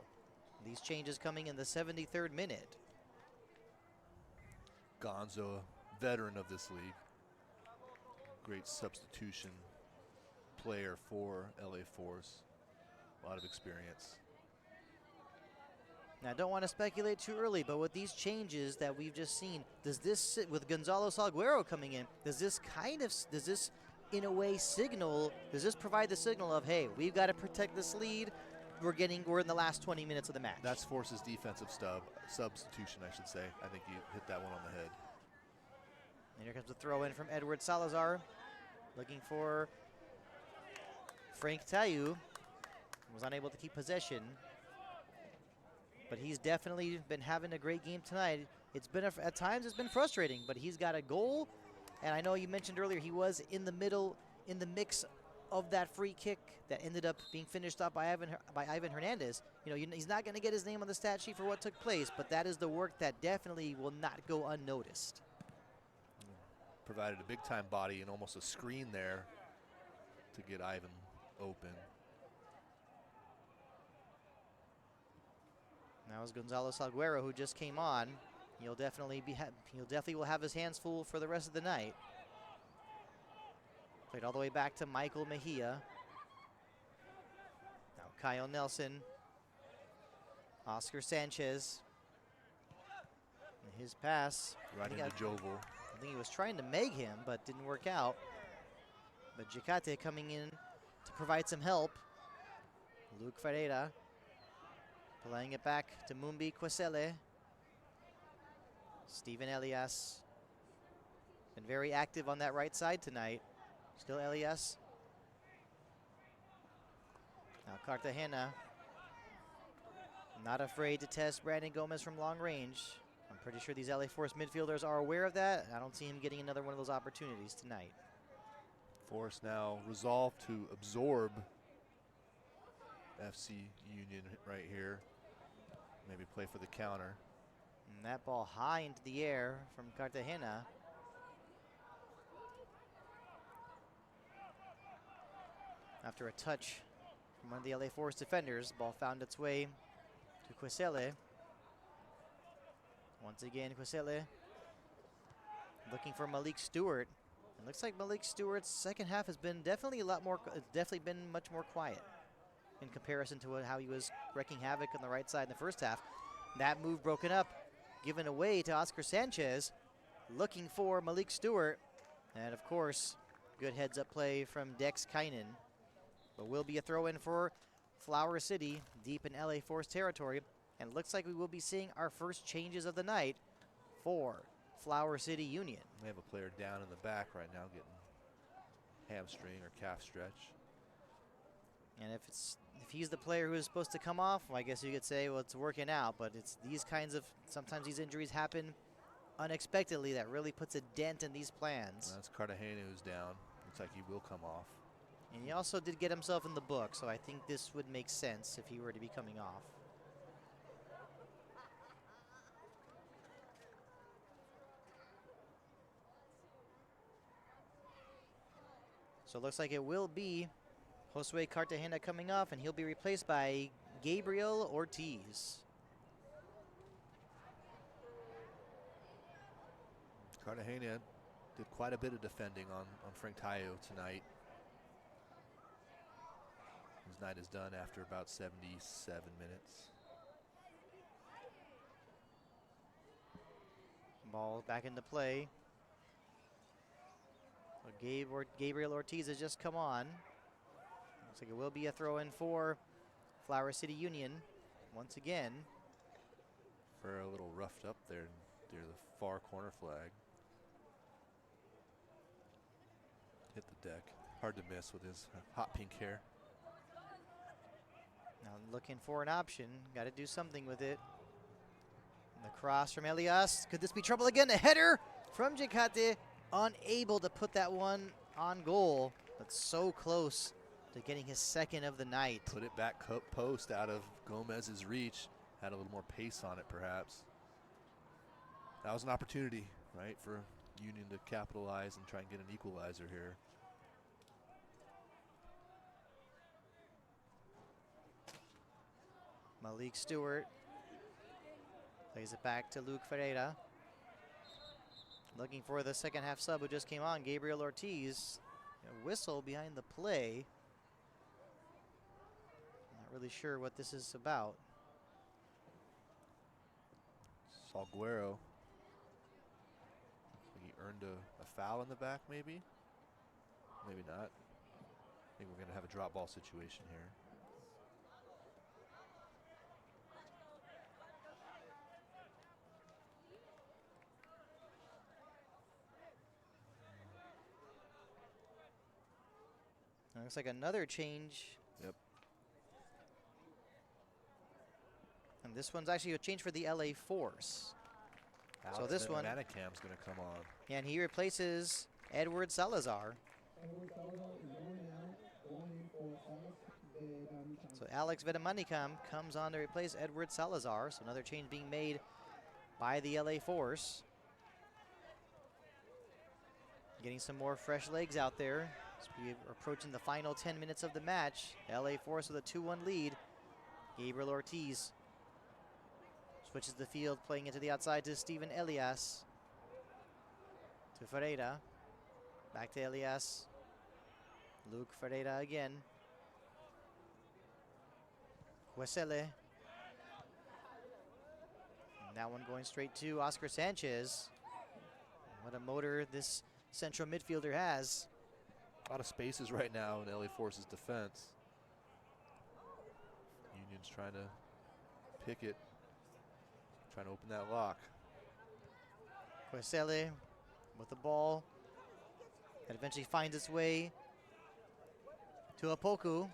These changes coming in the 73rd minute. Gonzo, a veteran of this league. Great substitution player for LA Force. A lot of experience. Now, I don't want to speculate too early, but with these changes that we've just seen, does this sit with Gonzalo Salguero coming in? Does this in a way does this provide the signal of, hey, we've got to protect this lead. We're in the last 20 minutes of the match. That's Force's defensive substitution, I should say. I think you hit that one on the head. And here comes the throw in from Edward Salazar. Looking for Frank Tayu. Was unable to keep possession. But he's definitely been having a great game tonight. At times it's been frustrating, but he's got a goal. And I know you mentioned earlier he was in the mix of that free kick that ended up being finished off by Ivan Hernandez. You know, he's not going to get his name on the stat sheet for what took place, but that is the work that definitely will not go unnoticed. Provided a big-time body and almost a screen there to get Ivan open. Now is Gonzalo Salguero, who just came on. He'll definitely will have his hands full for the rest of the night. Played all the way back to Michael Mejia. Now Kyle Nelson. Oscar Sanchez. And his pass. Right into Jovel. I think he was trying to meg him, but didn't work out. But Jicate coming in to provide some help. Luke Ferreira. Playing it back to Mumbi Kwesele. Steven Elias. Been very active on that right side tonight. Still Elias. Now Cartagena. Not afraid to test Brandon Gomez from long range. I'm pretty sure these LA Force midfielders are aware of that. I don't see him getting another one of those opportunities tonight. Force now resolved to absorb FC Union right here. Maybe play for the counter. And that ball high into the air from Cartagena. After a touch from one of the LA Force defenders, ball found its way to Kwesele. Once again, Kwesele looking for Malik Stewart. It looks like Malik Stewart's second half has been definitely much more quiet in comparison to how he was wrecking havoc on the right side in the first half. That move broken up, given away to Oscar Sanchez, looking for Malik Stewart. And of course, good heads-up play from Dex Kynan. But will be a throw-in for Flower City, deep in LA Force territory. And it looks like we will be seeing our first changes of the night for Flower City Union. We have a player down in the back right now getting hamstring or calf stretch. And if he's the player who is supposed to come off, well, I guess you could say, well, it's working out. But it's these kinds of, sometimes these injuries happen unexpectedly that really puts a dent in these plans. That's Cartagena who's down. Looks like he will come off. And he also did get himself in the book, so I think this would make sense if he were to be coming off. So it looks like it will be Josue Cartagena coming off, and he'll be replaced by Gabriel Ortiz. Cartagena did quite a bit of defending on Frank Tayo tonight. His night is done after about 77 minutes. Ball back into play. So Gabriel Ortiz has just come on. Looks like it will be a throw-in for Flower City Union once again. For a little roughed up there near the far corner flag. Hit the deck. Hard to miss with his hot pink hair. Now looking for an option. Got to do something with it. And the cross from Elias. Could this be trouble again? A header from Jicate. Unable to put that one on goal, but so close to getting his second of the night. Put it back post out of Gomez's reach. Had a little more pace on it, perhaps. That was an opportunity, right, for Union to capitalize and try and get an equalizer here. Malik Stewart plays it back to Luke Ferreira. Looking for the second half sub who just came on, Gabriel Ortiz. A whistle behind the play. Not really sure what this is about. Salguero. He earned a foul in the back, maybe? Maybe not. I think we're going to have a drop ball situation here. Looks like another change. Yep. And this one's actually a change for the LA Force. So this one, Manicam's going to come on. yeah, and he replaces Edward Salazar. So Alex Vedamanikam comes on to replace Edward Salazar. So another change being made by the LA Force. Getting some more fresh legs out there as we are approaching the final 10 minutes of the match. LA Force with a 2-1 lead. Gabriel Ortiz switches the field, playing into the outside to Steven Elias. To Ferreira. Back to Elias. Luke Ferreira again. Huesele. And that one going straight to Oscar Sanchez. What a motor this central midfielder has. A lot of spaces right now in LA Force's defense. Union's trying to pick it, trying to open that lock. Huesele with the ball. That eventually finds its way to Apoku.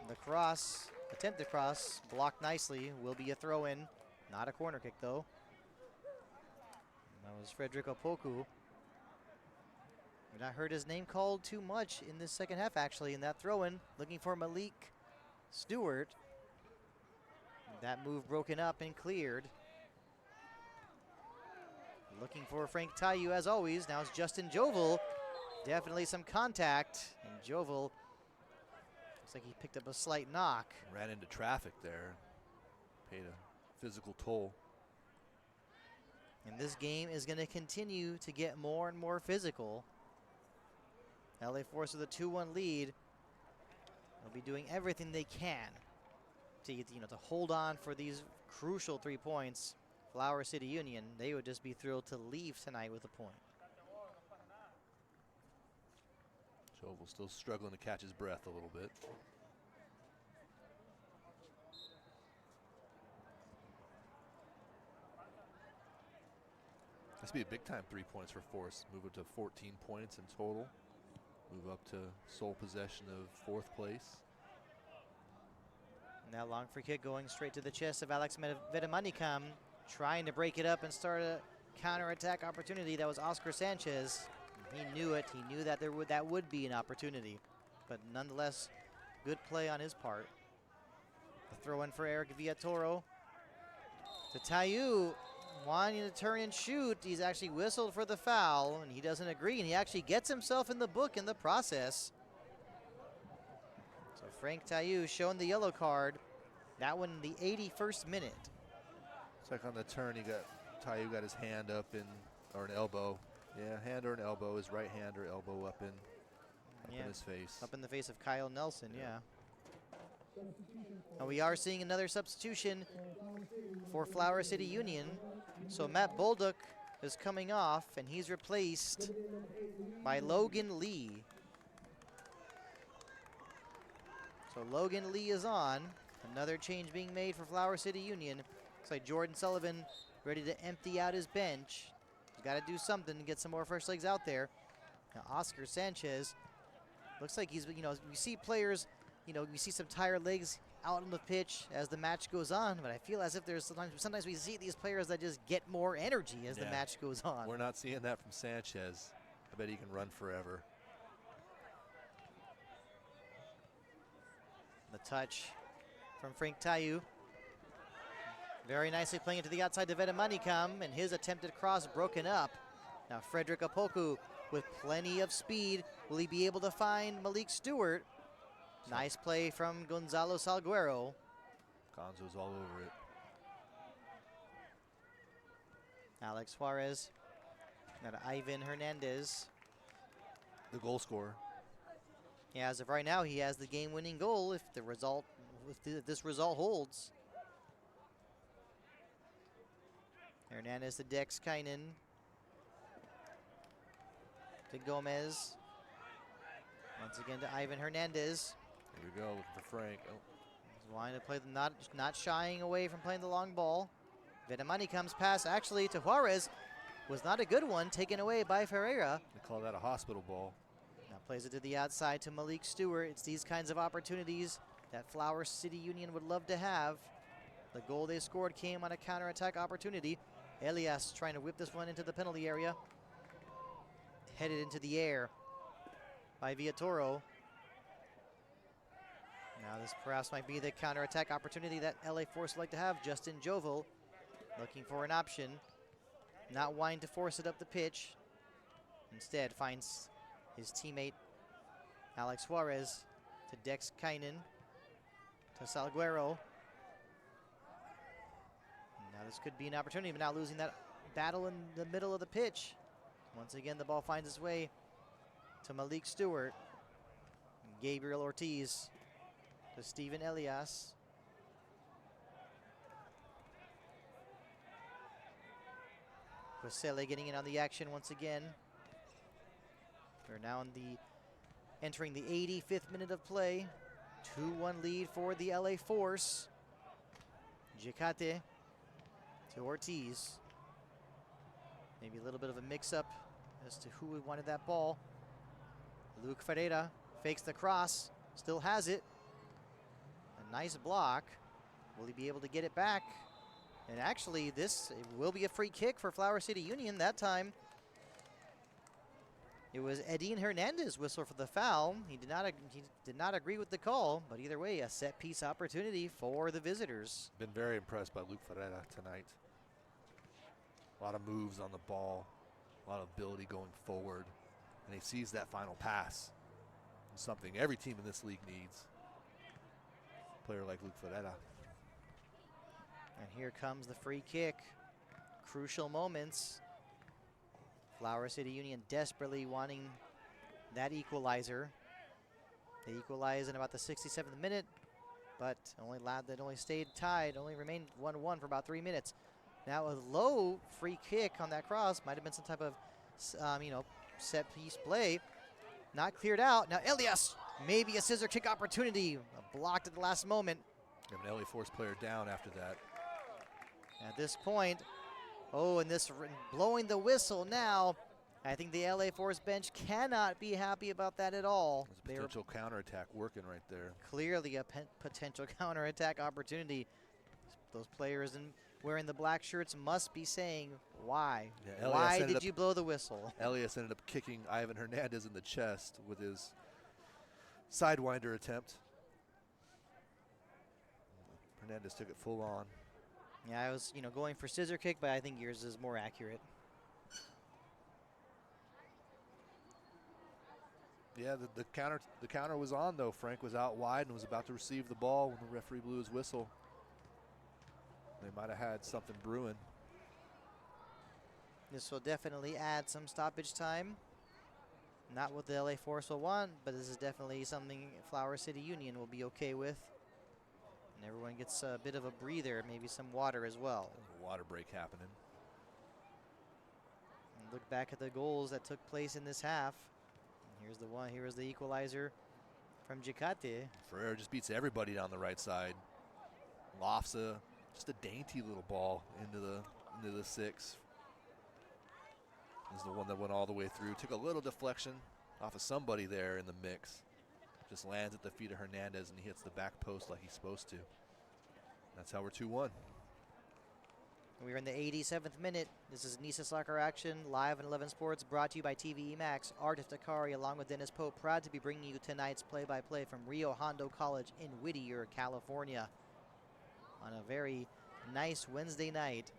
The cross, attempted cross, blocked nicely, will be a throw-in. Not a corner kick though. That was Frederick Apoku. We've not heard his name called too much in this second half actually in that throw-in. Looking for Malik Stewart. That move broken up and cleared. Looking for Frank Tayu as always. Now it's Justin Jovel. Definitely some contact. And Jovel looks like he picked up a slight knock. Ran into traffic there. Paid a physical toll. And this game is going to continue to get more and more physical. LA Force with a 2-1 lead. They'll be doing everything they can to to hold on for these crucial 3 points. Flower City Union, they would just be thrilled to leave tonight with a point. Jovel still struggling to catch his breath a little bit. This would be a big time 3 points for Force. Move up to 14 points in total. Move up to sole possession of 4th place. And that long free kick going straight to the chest of Alex Vedamanikam, trying to break it up and start a counter-attack opportunity. That was Oscar Sanchez. He knew it. He knew that that would be an opportunity. But nonetheless, good play on his part. The throw-in for Eric Villatoro. To Tayu, wanting to turn and shoot. He's actually whistled for the foul, and he doesn't agree, and he actually gets himself in the book in the process. So Frank Tayu shown the yellow card. That one in the 81st minute. It's like on the turn, Tayu got his hand up or an elbow. Yeah, hand or an elbow, his right hand or elbow up in his face. Up in the face of Kyle Nelson, yeah. And we are seeing another substitution for Flower City Union. So Matt Bolduc is coming off, and he's replaced by Logan Lee. So Logan Lee is on. Another change being made for Flower City Union. Looks like Jordan Sullivan ready to empty out his bench. He's got to do something to get some more fresh legs out there. Now Oscar Sanchez looks like he's, we see players, we see some tired legs out on the pitch as the match goes on, but I feel as if there's sometimes we see these players that just get more energy as the match goes on. We're not seeing that from Sanchez. I bet he can run forever. The touch from Frank Tayu. Very nicely playing it to the outside to Vedamanikam, and his attempted cross broken up. Now Frederick Apoku with plenty of speed. Will he be able to find Malik Stewart? Nice play from Gonzalo Salguero. Gonzo's all over it. Alex Juarez. Now to Ivan Hernandez. The goal scorer. Yeah, as of right now, he has the game-winning goal if this result holds. Hernandez to Dex Kynan. To Gomez. Once again to Ivan Hernandez. Here we go, looking for Frank. Oh. He's wanting to play not shying away from playing the long ball. Vedamanikam's pass actually to Juarez was not a good one, taken away by Ferreira. They call that a hospital ball. Now plays it to the outside to Malik Stewart. It's these kinds of opportunities that Flower City Union would love to have. The goal they scored came on a counterattack opportunity. Elias trying to whip this one into the penalty area. Headed into the air by Villatoro. Now this perhaps might be the counterattack opportunity that LA Force would like to have. Justin Jovel looking for an option, not wanting to force it up the pitch. Instead finds his teammate Alex Suarez to Dex Kainen to Salguero. Now this could be an opportunity, but now losing that battle in the middle of the pitch. Once again, the ball finds its way to Malik Stewart. Gabriel Ortiz to Steven Elias. Quisele getting in on the action once again. We're now entering the 85th minute of play. 2-1 lead for the LA Force. Gicate to Ortiz. Maybe a little bit of a mix-up as to who wanted that ball. Luke Ferreira fakes the cross, still has it. A nice block. Will he be able to get it back? And actually, this will be a free kick for Flower City Union that time. It was Edin Hernandez whistle for the foul. He did not agree with the call, but either way, a set-piece opportunity for the visitors. Been very impressed by Luke Ferreira tonight. A lot of moves on the ball, a lot of ability going forward, and he sees that final pass. Something every team in this league needs. A player like Luke Ferreira. And here comes the free kick. Crucial moments. Flower City Union desperately wanting that equalizer. They equalize in about the 67th minute, but only stayed tied, only remained 1-1 for about 3 minutes. Now a low free kick on that cross, might have been some type of, set piece play. Not cleared out. Now Elias, maybe a scissor kick opportunity, blocked at the last moment. You have an LA Force player down after that. At this point, and this blowing the whistle now. I think the LA Force bench cannot be happy about that at all. There's a potential counterattack working right there. Clearly a potential counterattack opportunity. Those players wearing the black shirts must be saying, why? Yeah, why did you blow the whistle? Elias ended up kicking Ivan Hernandez in the chest with his sidewinder attempt. Hernandez took it full on. Yeah, I was, going for scissor kick, but I think yours is more accurate. Yeah, the counter was on though. Frank was out wide and was about to receive the ball when the referee blew his whistle. They might have had something brewing. This will definitely add some stoppage time. Not what the LA Force will want, but this is definitely something Flower City Union will be okay with. And everyone gets a bit of a breather, maybe some water as well. There's a water break happening. And look back at the goals that took place in this half. And here's the equalizer from Gicate. Ferreira just beats everybody down the right side. Lofts just a dainty little ball into the six. This is the one that went all the way through. Took a little deflection off of somebody there in the mix. Just lands at the feet of Hernandez and he hits the back post like he's supposed to. That's how we're 2-1. We're in the 87th minute. This is NISA Soccer Action, live on 11 Sports, brought to you by TVE Max. Art Iftikhari, along with Dennis Pope, proud to be bringing you tonight's play-by-play from Rio Hondo College in Whittier, California. On a very nice Wednesday night.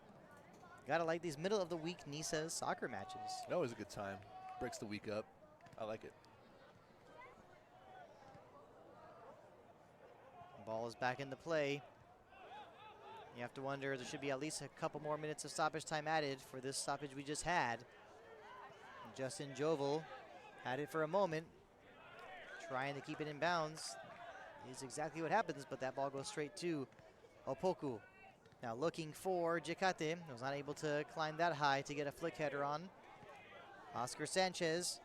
Gotta like these middle-of-the-week NISA soccer matches. Always a good time. Breaks the week up. I like it. Ball is back into play. You have to wonder, there should be at least a couple more minutes of stoppage time added for this stoppage we just had. And Justin Jovel had it for a moment, trying to keep it in bounds. Is exactly what happens, but that ball goes straight to Opoku. Now looking for Gicate, was not able to climb that high to get a flick header on. Oscar Sanchez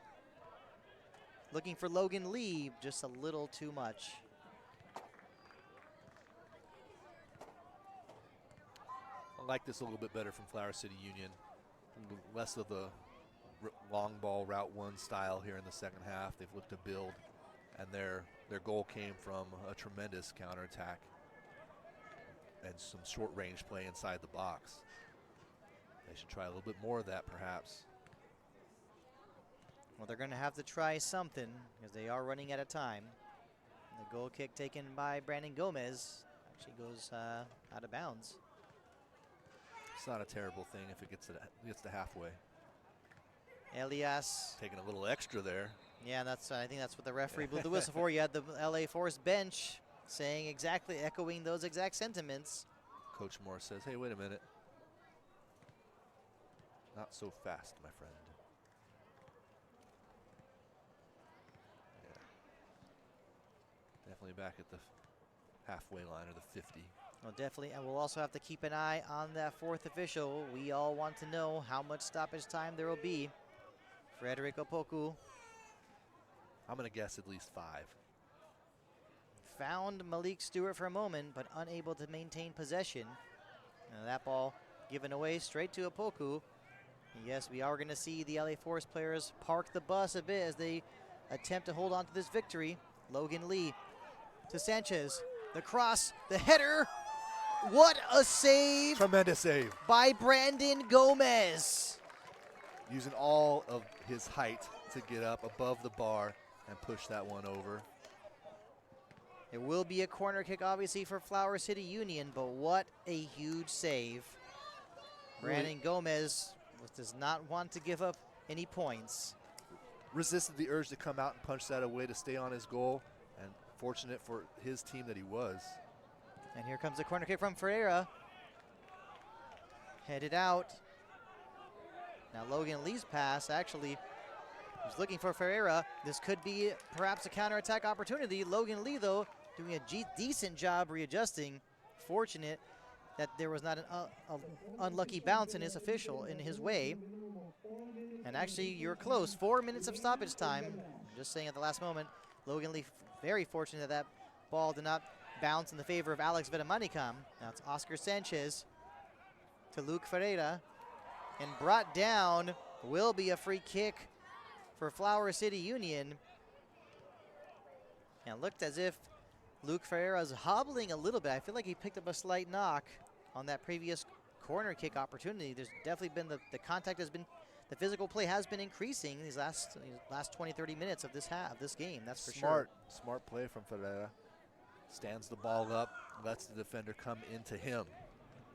looking for Logan Lee, just a little too much. I like this a little bit better from Flower City Union. Less of the long ball route one style here in the second half. They've looked to build, and their goal came from a tremendous counterattack and some short range play inside the box. They should try a little bit more of that perhaps. Well, they're going to have to try something because they are running out of time. The goal kick taken by Brandon Gomez actually goes out of bounds. It's not a terrible thing if it gets to halfway. Elias. Taking a little extra there. Yeah, I think that's what the referee blew the whistle for. You had the LA Force bench saying exactly, echoing those exact sentiments. Coach Moore says, hey, wait a minute. Not so fast, my friend. Yeah. Definitely back at the halfway line or the 50. Well, definitely, and we'll also have to keep an eye on that fourth official. We all want to know how much stoppage time there will be. Frederick Opoku I'm going to guess at least 5. found Malik Stewart for a moment, but unable to maintain possession. And that ball given away straight to Opoku. Yes, we are going to see the LA Force players park the bus a bit as they attempt to hold on to this victory. Logan Lee to Sanchez. The cross, the header. What a save Tremendous save. by Brandon Gomez. Using all of his height to get up above the bar and push that one over. It will be a corner kick, obviously, for Flower City Union, but what a huge save. Brandon Gomez does not want to give up any points. Resisted the urge to come out and punch that away to stay on his goal, and fortunate for his team that he was. And here comes the corner kick from Ferreira. Headed out. Now Logan Lee's pass actually was looking for Ferreira. This could be perhaps a counterattack opportunity. Logan Lee, though, doing a decent job readjusting. Fortunate that there was not an unlucky bounce in his way. And actually, you're close. 4 minutes of stoppage time. Just saying at the last moment, Logan Lee very fortunate that ball did not bounce in the favor of Alex Vedamanicam. Now it's Oscar Sanchez to Luke Ferreira. And brought down will be a free kick for Flower City Union. And it looked as if Luke Ferreira is hobbling a little bit. I feel like he picked up a slight knock on that previous corner kick opportunity. There's definitely been the contact has been, the physical play has been increasing these last 20, 30 minutes of this game. That's for sure. Smart play from Ferreira. Stands the ball up, lets the defender come into him.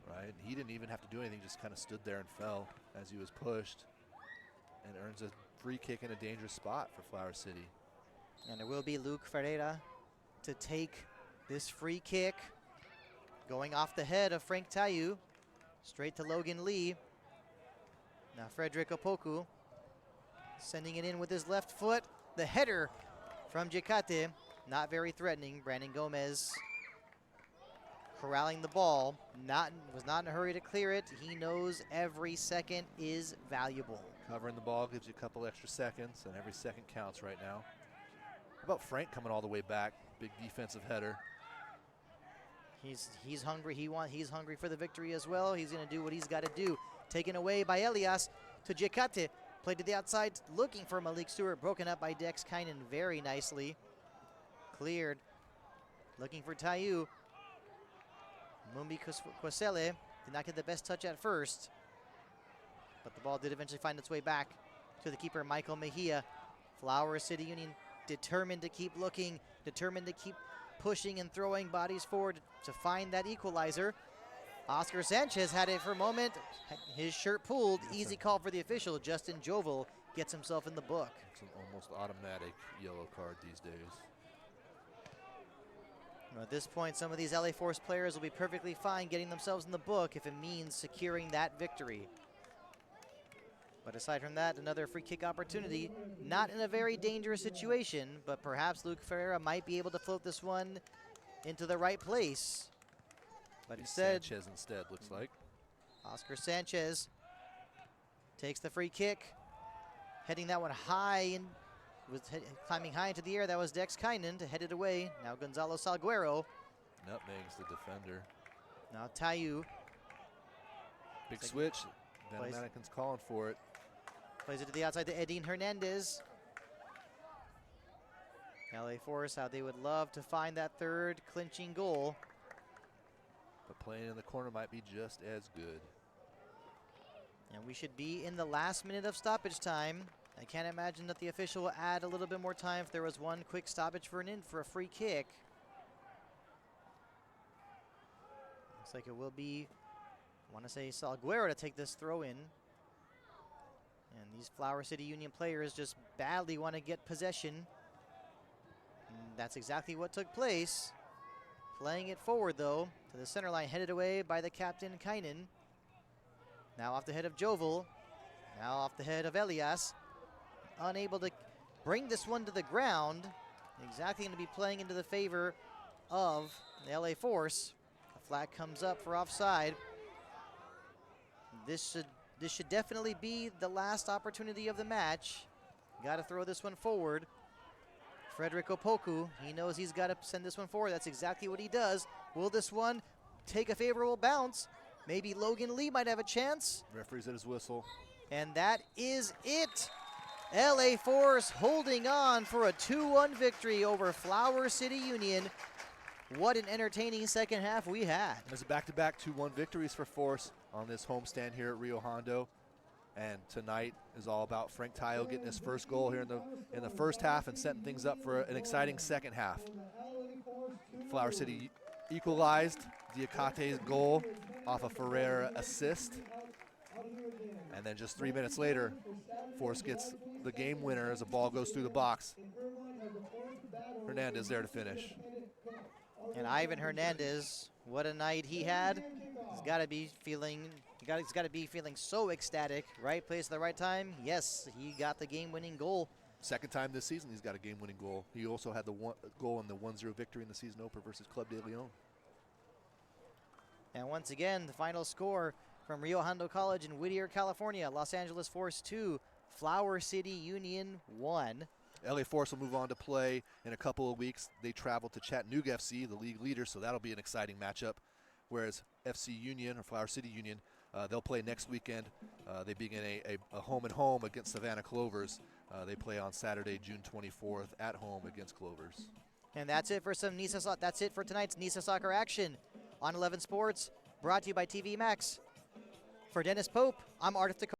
Right? He didn't even have to do anything, just kind of stood there and fell as he was pushed, and earns a free kick in a dangerous spot for Flower City. And it will be Luke Ferreira to take this free kick, going off the head of Frank Tayu, straight to Logan Lee. Now Frederick Opoku sending it in with his left foot. The header from Jicate, not very threatening. Brandon Gomez corralling the ball, was not in a hurry to clear it. He knows every second is valuable. Covering the ball gives you a couple extra seconds, and every second counts right now. How about Frank coming all the way back? Big defensive header. He's hungry. He's hungry for the victory as well. He's going to do what he's got to do. Taken away by Elias to Jicate. Played to the outside, looking for Malik Stewart. Broken up by Dex Kynan very nicely. Cleared. Looking for Tayu. Mumbi Kwesele did not get the best touch at first, but the ball did eventually find its way back to the keeper, Michael Mejia. Flower City Union determined to keep looking, determined to keep pushing and throwing bodies forward to find that equalizer. Oscar Sanchez had it for a moment. His shirt pulled. Easy call for the official. Justin Jovel gets himself in the book. It's an almost automatic yellow card these days. At this point, some of these LA Force players will be perfectly fine getting themselves in the book if it means securing that victory. But aside from that, another free kick opportunity. Not in a very dangerous situation, but perhaps Luke Ferreira might be able to float this one into the right place. But instead, Sanchez instead, looks like. Oscar Sanchez takes the free kick, heading that one high and climbing high into the air. That was Dex Kynan to head it away. Now Gonzalo Salguero. Nutmegs the defender. Now Tayu. Big switch. Vedamanicam's calling for it. Plays it to the outside to Edine Hernandez. LA Force, how they would love to find that third clinching goal. But playing in the corner might be just as good. And we should be in the last minute of stoppage time. I can't imagine that the official will add a little bit more time if there was one quick stoppage for a free kick. Looks like it will be, I want to say, Salguero to take this throw in. And these Flower City Union players just badly want to get possession. And that's exactly what took place. Playing it forward, though, to the center line, headed away by the captain, Kainen. Now off the head of Jovel. Now off the head of Elias. Unable to bring this one to the ground. Exactly going to be playing into the favor of the LA Force. The flag comes up for offside. This should definitely be the last opportunity of the match. Got to throw this one forward. Frederick Opoku, he knows he's got to send this one forward. That's exactly what he does. Will this one take a favorable bounce? Maybe Logan Lee might have a chance. Referee's at his whistle. And that is it. LA Force holding on for a 2-1 victory over Flower City Union. What an entertaining second half we had. There's a back-to-back 2-1 victories for Force on this homestand here at Rio Hondo. And tonight is all about Frank Tayo getting his first goal here in the first half and setting things up for an exciting second half. Flower City equalized Diacate's goal off a Ferreira assist. And then just 3 minutes later, Force gets the game winner as a ball goes through the box. Hernandez there to finish. And Ivan Hernandez, what a night he had. He's got to be feeling so ecstatic. Right place at the right time. Yes, he got the game-winning goal. Second time this season he's got a game-winning goal. He also had the goal in the 1-0 victory in the season opener versus Club de Leon. And once again, the final score from Rio Hondo College in Whittier, California. Los Angeles Force 2, Flower City Union 1. LA Force will move on to play in a couple of weeks. They travel to Chattanooga FC, the league leader, so that'll be an exciting matchup. Whereas FC Union, or Flower City Union, they'll play next weekend. They begin a home-and-home against Savannah Clovers. They play on Saturday, June 24th, at home against Clovers. And that's it for that's it for tonight's NISA Soccer action on 11 Sports, brought to you by TV Max. For Dennis Pope, I'm Ardith Dakota.